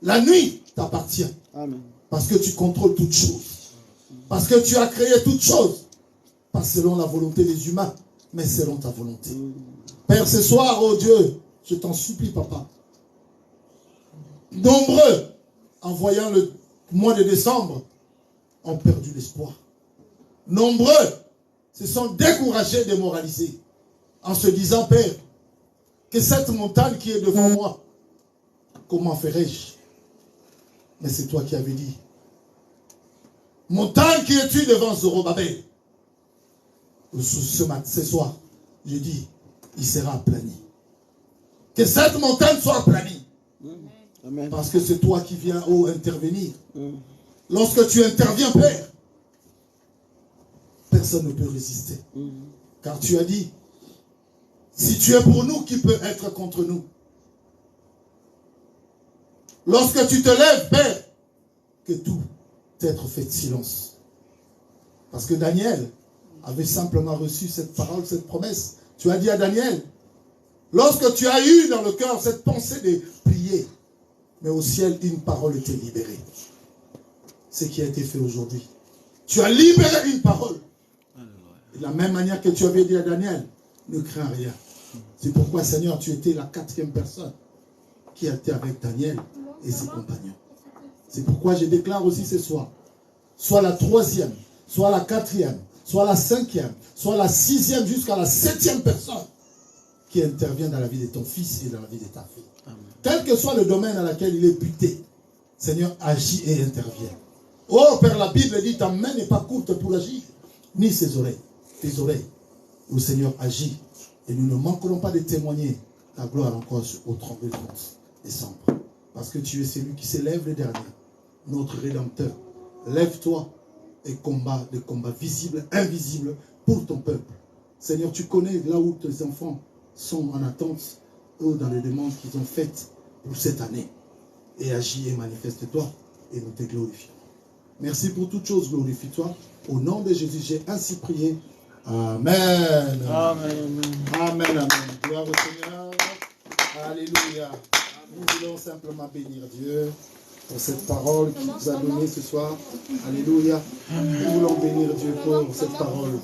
La nuit t'appartient. Amen. Parce que tu contrôles toutes choses. Parce que tu as créé toutes choses. Pas selon la volonté des humains, mais selon ta volonté. Père, ce soir, oh Dieu, je t'en supplie, Papa. Nombreux, en voyant le mois de décembre, ont perdu l'espoir. Nombreux se sont découragés, démoralisés, en se disant, Père, que cette montagne qui est devant moi, comment ferai-je? Mais c'est toi qui avais dit, montagne qui es-tu devant Zorobabel? Ce soir, je dis, il sera aplani. Que cette montagne soit aplanie. Amen. Parce que c'est toi qui viens intervenir. Lorsque tu interviens, Père, personne ne peut résister. Car tu as dit, si tu es pour nous, qui peut être contre nous? Lorsque tu te lèves, Père, que tout être fait de silence. Parce que Daniel avait simplement reçu cette parole, cette promesse. Tu as dit à Daniel, lorsque tu as eu dans le cœur cette pensée de prier, mais au ciel, une parole était libérée. Ce qui a été fait aujourd'hui. Tu as libéré une parole. De la même manière que tu avais dit à Daniel, ne crains rien. C'est pourquoi, Seigneur, tu étais la 4e personne qui était avec Daniel et ses compagnons. C'est pourquoi je déclare aussi ce soir, soit la 3e, soit la 4e, soit la 5e, soit la 6e, jusqu'à la 7e personne qui intervient dans la vie de ton fils et dans la vie de ta fille. Amen. Quel que soit le domaine dans lequel il est buté, Seigneur, agis et intervient. Oh Père, la Bible dit, ta main n'est pas courte pour agir, ni ses oreilles. Tes oreilles, où Seigneur agit, et nous ne manquerons pas de témoigner ta gloire encore au 32 décembre. Parce que tu es celui qui s'élève le dernier, notre Rédempteur. Lève-toi et combat des combats visibles, invisibles pour ton peuple. Seigneur, tu connais là où tes enfants sont en attente ou dans les demandes qu'ils ont faites pour cette année. Et agis et manifeste-toi et nous te glorifions. Merci pour toutes choses, glorifie-toi. Au nom de Jésus, j'ai ainsi prié. Amen. Amen. Amen. Amen. Gloire au Seigneur. Alléluia. Nous voulons simplement bénir Dieu pour cette parole qu'il nous a donnée ce soir. Alléluia. Nous voulons bénir Dieu pour cette parole.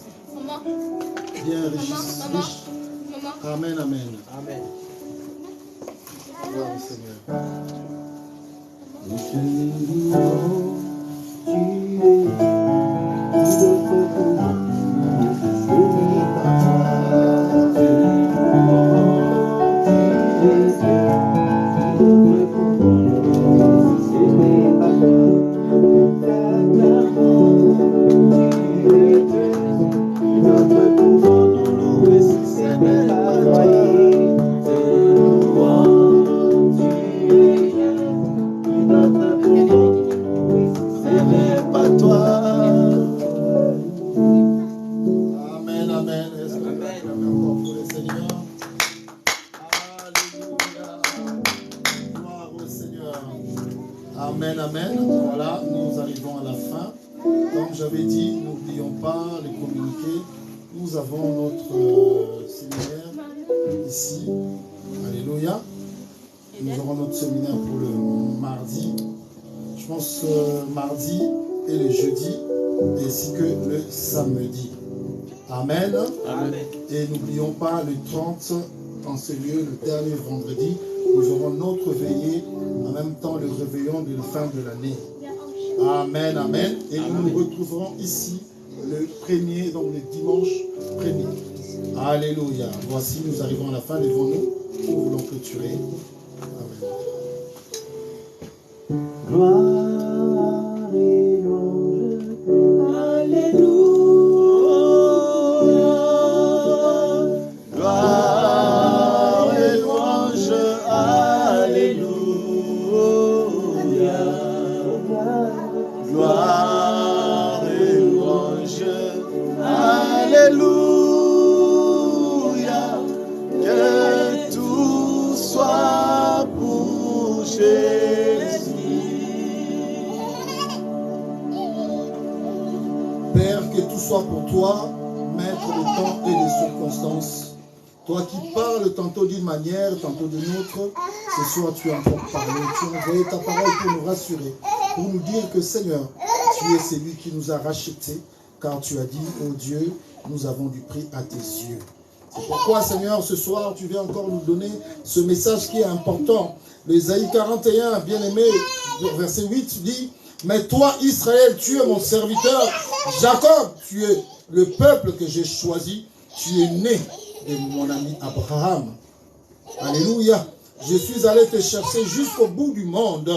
Bien riche. Amen. Amen. Amen. Gloire au Seigneur. Amen, amen. Voilà, nous arrivons à la fin. Comme j'avais dit, n'oublions pas les communiqués. Nous avons notre séminaire ici. Alléluia. Nous aurons notre séminaire pour le mardi. Je pense mardi et le jeudi. ainsi que le samedi. Amen. Amen. Et n'oublions pas, le 30, en ce lieu, le dernier vendredi, nous aurons notre veillée, en même temps le réveillon de la fin de l'année. Amen, amen. Et nous nous retrouverons ici le premier, donc le dimanche premier. Alléluia. Voici, nous arrivons à la fin devant nous. Nous voulons clôturer. Amen. Gloire et louange, alléluia. Gloire et louange, alléluia. Gloire et louange, alléluia. Que tout soit pour Jésus. Père, que tout soit pour toi, maître de temps et des circonstances. Toi qui parles tantôt d'une manière, tantôt d'une autre, ce soir tu as encore parlé. Tu as envoyé ta parole pour nous rassurer, pour nous dire que Seigneur, tu es celui qui nous a rachetés, car tu as dit, ô Dieu, nous avons du prix à tes yeux. C'est pourquoi, Seigneur, ce soir, tu viens encore nous donner ce message qui est important. L'Ésaïe 41, bien-aimé, verset 8, dit, mais toi, Israël, tu es mon serviteur. Jacob, tu es le peuple que j'ai choisi. Tu es né de mon ami Abraham. Alléluia. Je suis allé te chercher jusqu'au bout du monde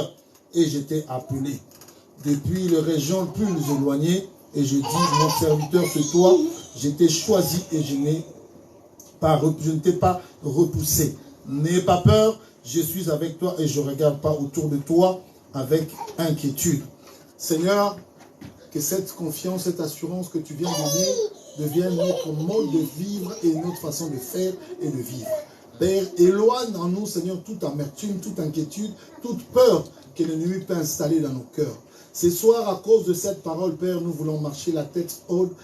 et je t'ai appelé. Depuis les régions les plus éloignées, et je dis, mon serviteur, c'est toi. Je t'ai choisi et je ne t'ai pas repoussé. N'aie pas peur, je suis avec toi et je ne regarde pas autour de toi avec inquiétude. Seigneur, que cette confiance, cette assurance que tu viens de dire devienne notre mode de vivre et notre façon de faire et de vivre. Père, éloigne en nous, Seigneur, toute amertume, toute inquiétude, toute peur que l'ennemi peut installer dans nos cœurs. Ce soir, à cause de cette parole, Père, nous voulons marcher la tête haute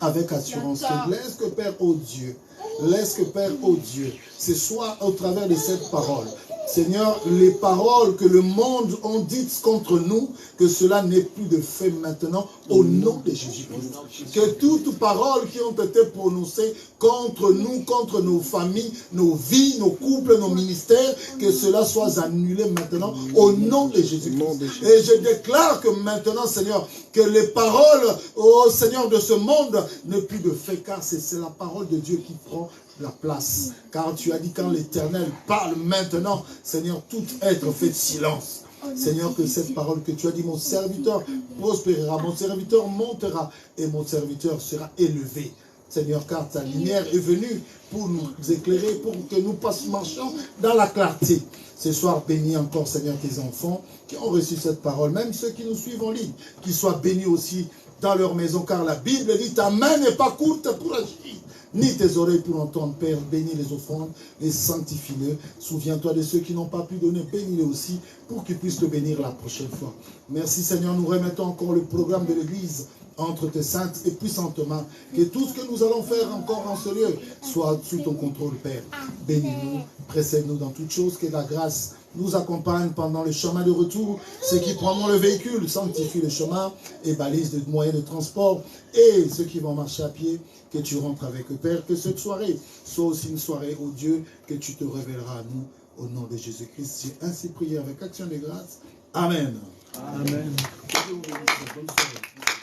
avec assurance. Laisse que Père, ô Dieu, laisse que Père, ô Dieu, ce soit au travers de cette parole. Seigneur, les paroles que le monde ont dites contre nous, que cela n'ait plus de fait maintenant, au nom de Jésus-Christ. Que toutes paroles qui ont été prononcées contre nous, contre nos familles, nos vies, nos couples, nos ministères, que cela soit annulé maintenant, au nom de Jésus-Christ. Et je déclare que maintenant, Seigneur, que les paroles, ô Seigneur, de ce monde n'aient plus de fait, car c'est la parole de Dieu qui prend la place. Car tu as dit, quand l'Éternel parle maintenant, Seigneur, tout être fait de silence. Seigneur, que cette parole que tu as dit, mon serviteur prospérera, mon serviteur montera et mon serviteur sera élevé. Seigneur, car ta lumière est venue pour nous éclairer, pour que nous marchions dans la clarté. Ce soir, bénis encore, Seigneur, tes enfants qui ont reçu cette parole, même ceux qui nous suivent en ligne, qu'ils soient bénis aussi dans leur maison, car la Bible dit, ta main n'est pas courte pour agir, ni tes oreilles pour entendre. Père, bénis les offrandes, les sanctifie-les. Souviens-toi de ceux qui n'ont pas pu donner, bénis-les aussi, pour qu'ils puissent te bénir la prochaine fois. Merci Seigneur, nous remettons encore le programme de l'Église entre tes saintes et puissantes mains. Que tout ce que nous allons faire encore en ce lieu soit sous ton contrôle, Père. Bénis-nous, précède-nous dans toutes choses, que la grâce nous accompagne pendant le chemin de retour. Ceux qui prendront le véhicule sanctifient le chemin et balisent les moyens de transport. Et ceux qui vont marcher à pied, que tu rentres avec eux, Père. Que cette soirée soit aussi une soirée, ô Dieu, que tu te révéleras à nous au nom de Jésus-Christ. J'ai ainsi prié avec action de grâce. Amen. Amen. Que Dieu vous bénisse. Bonne soirée.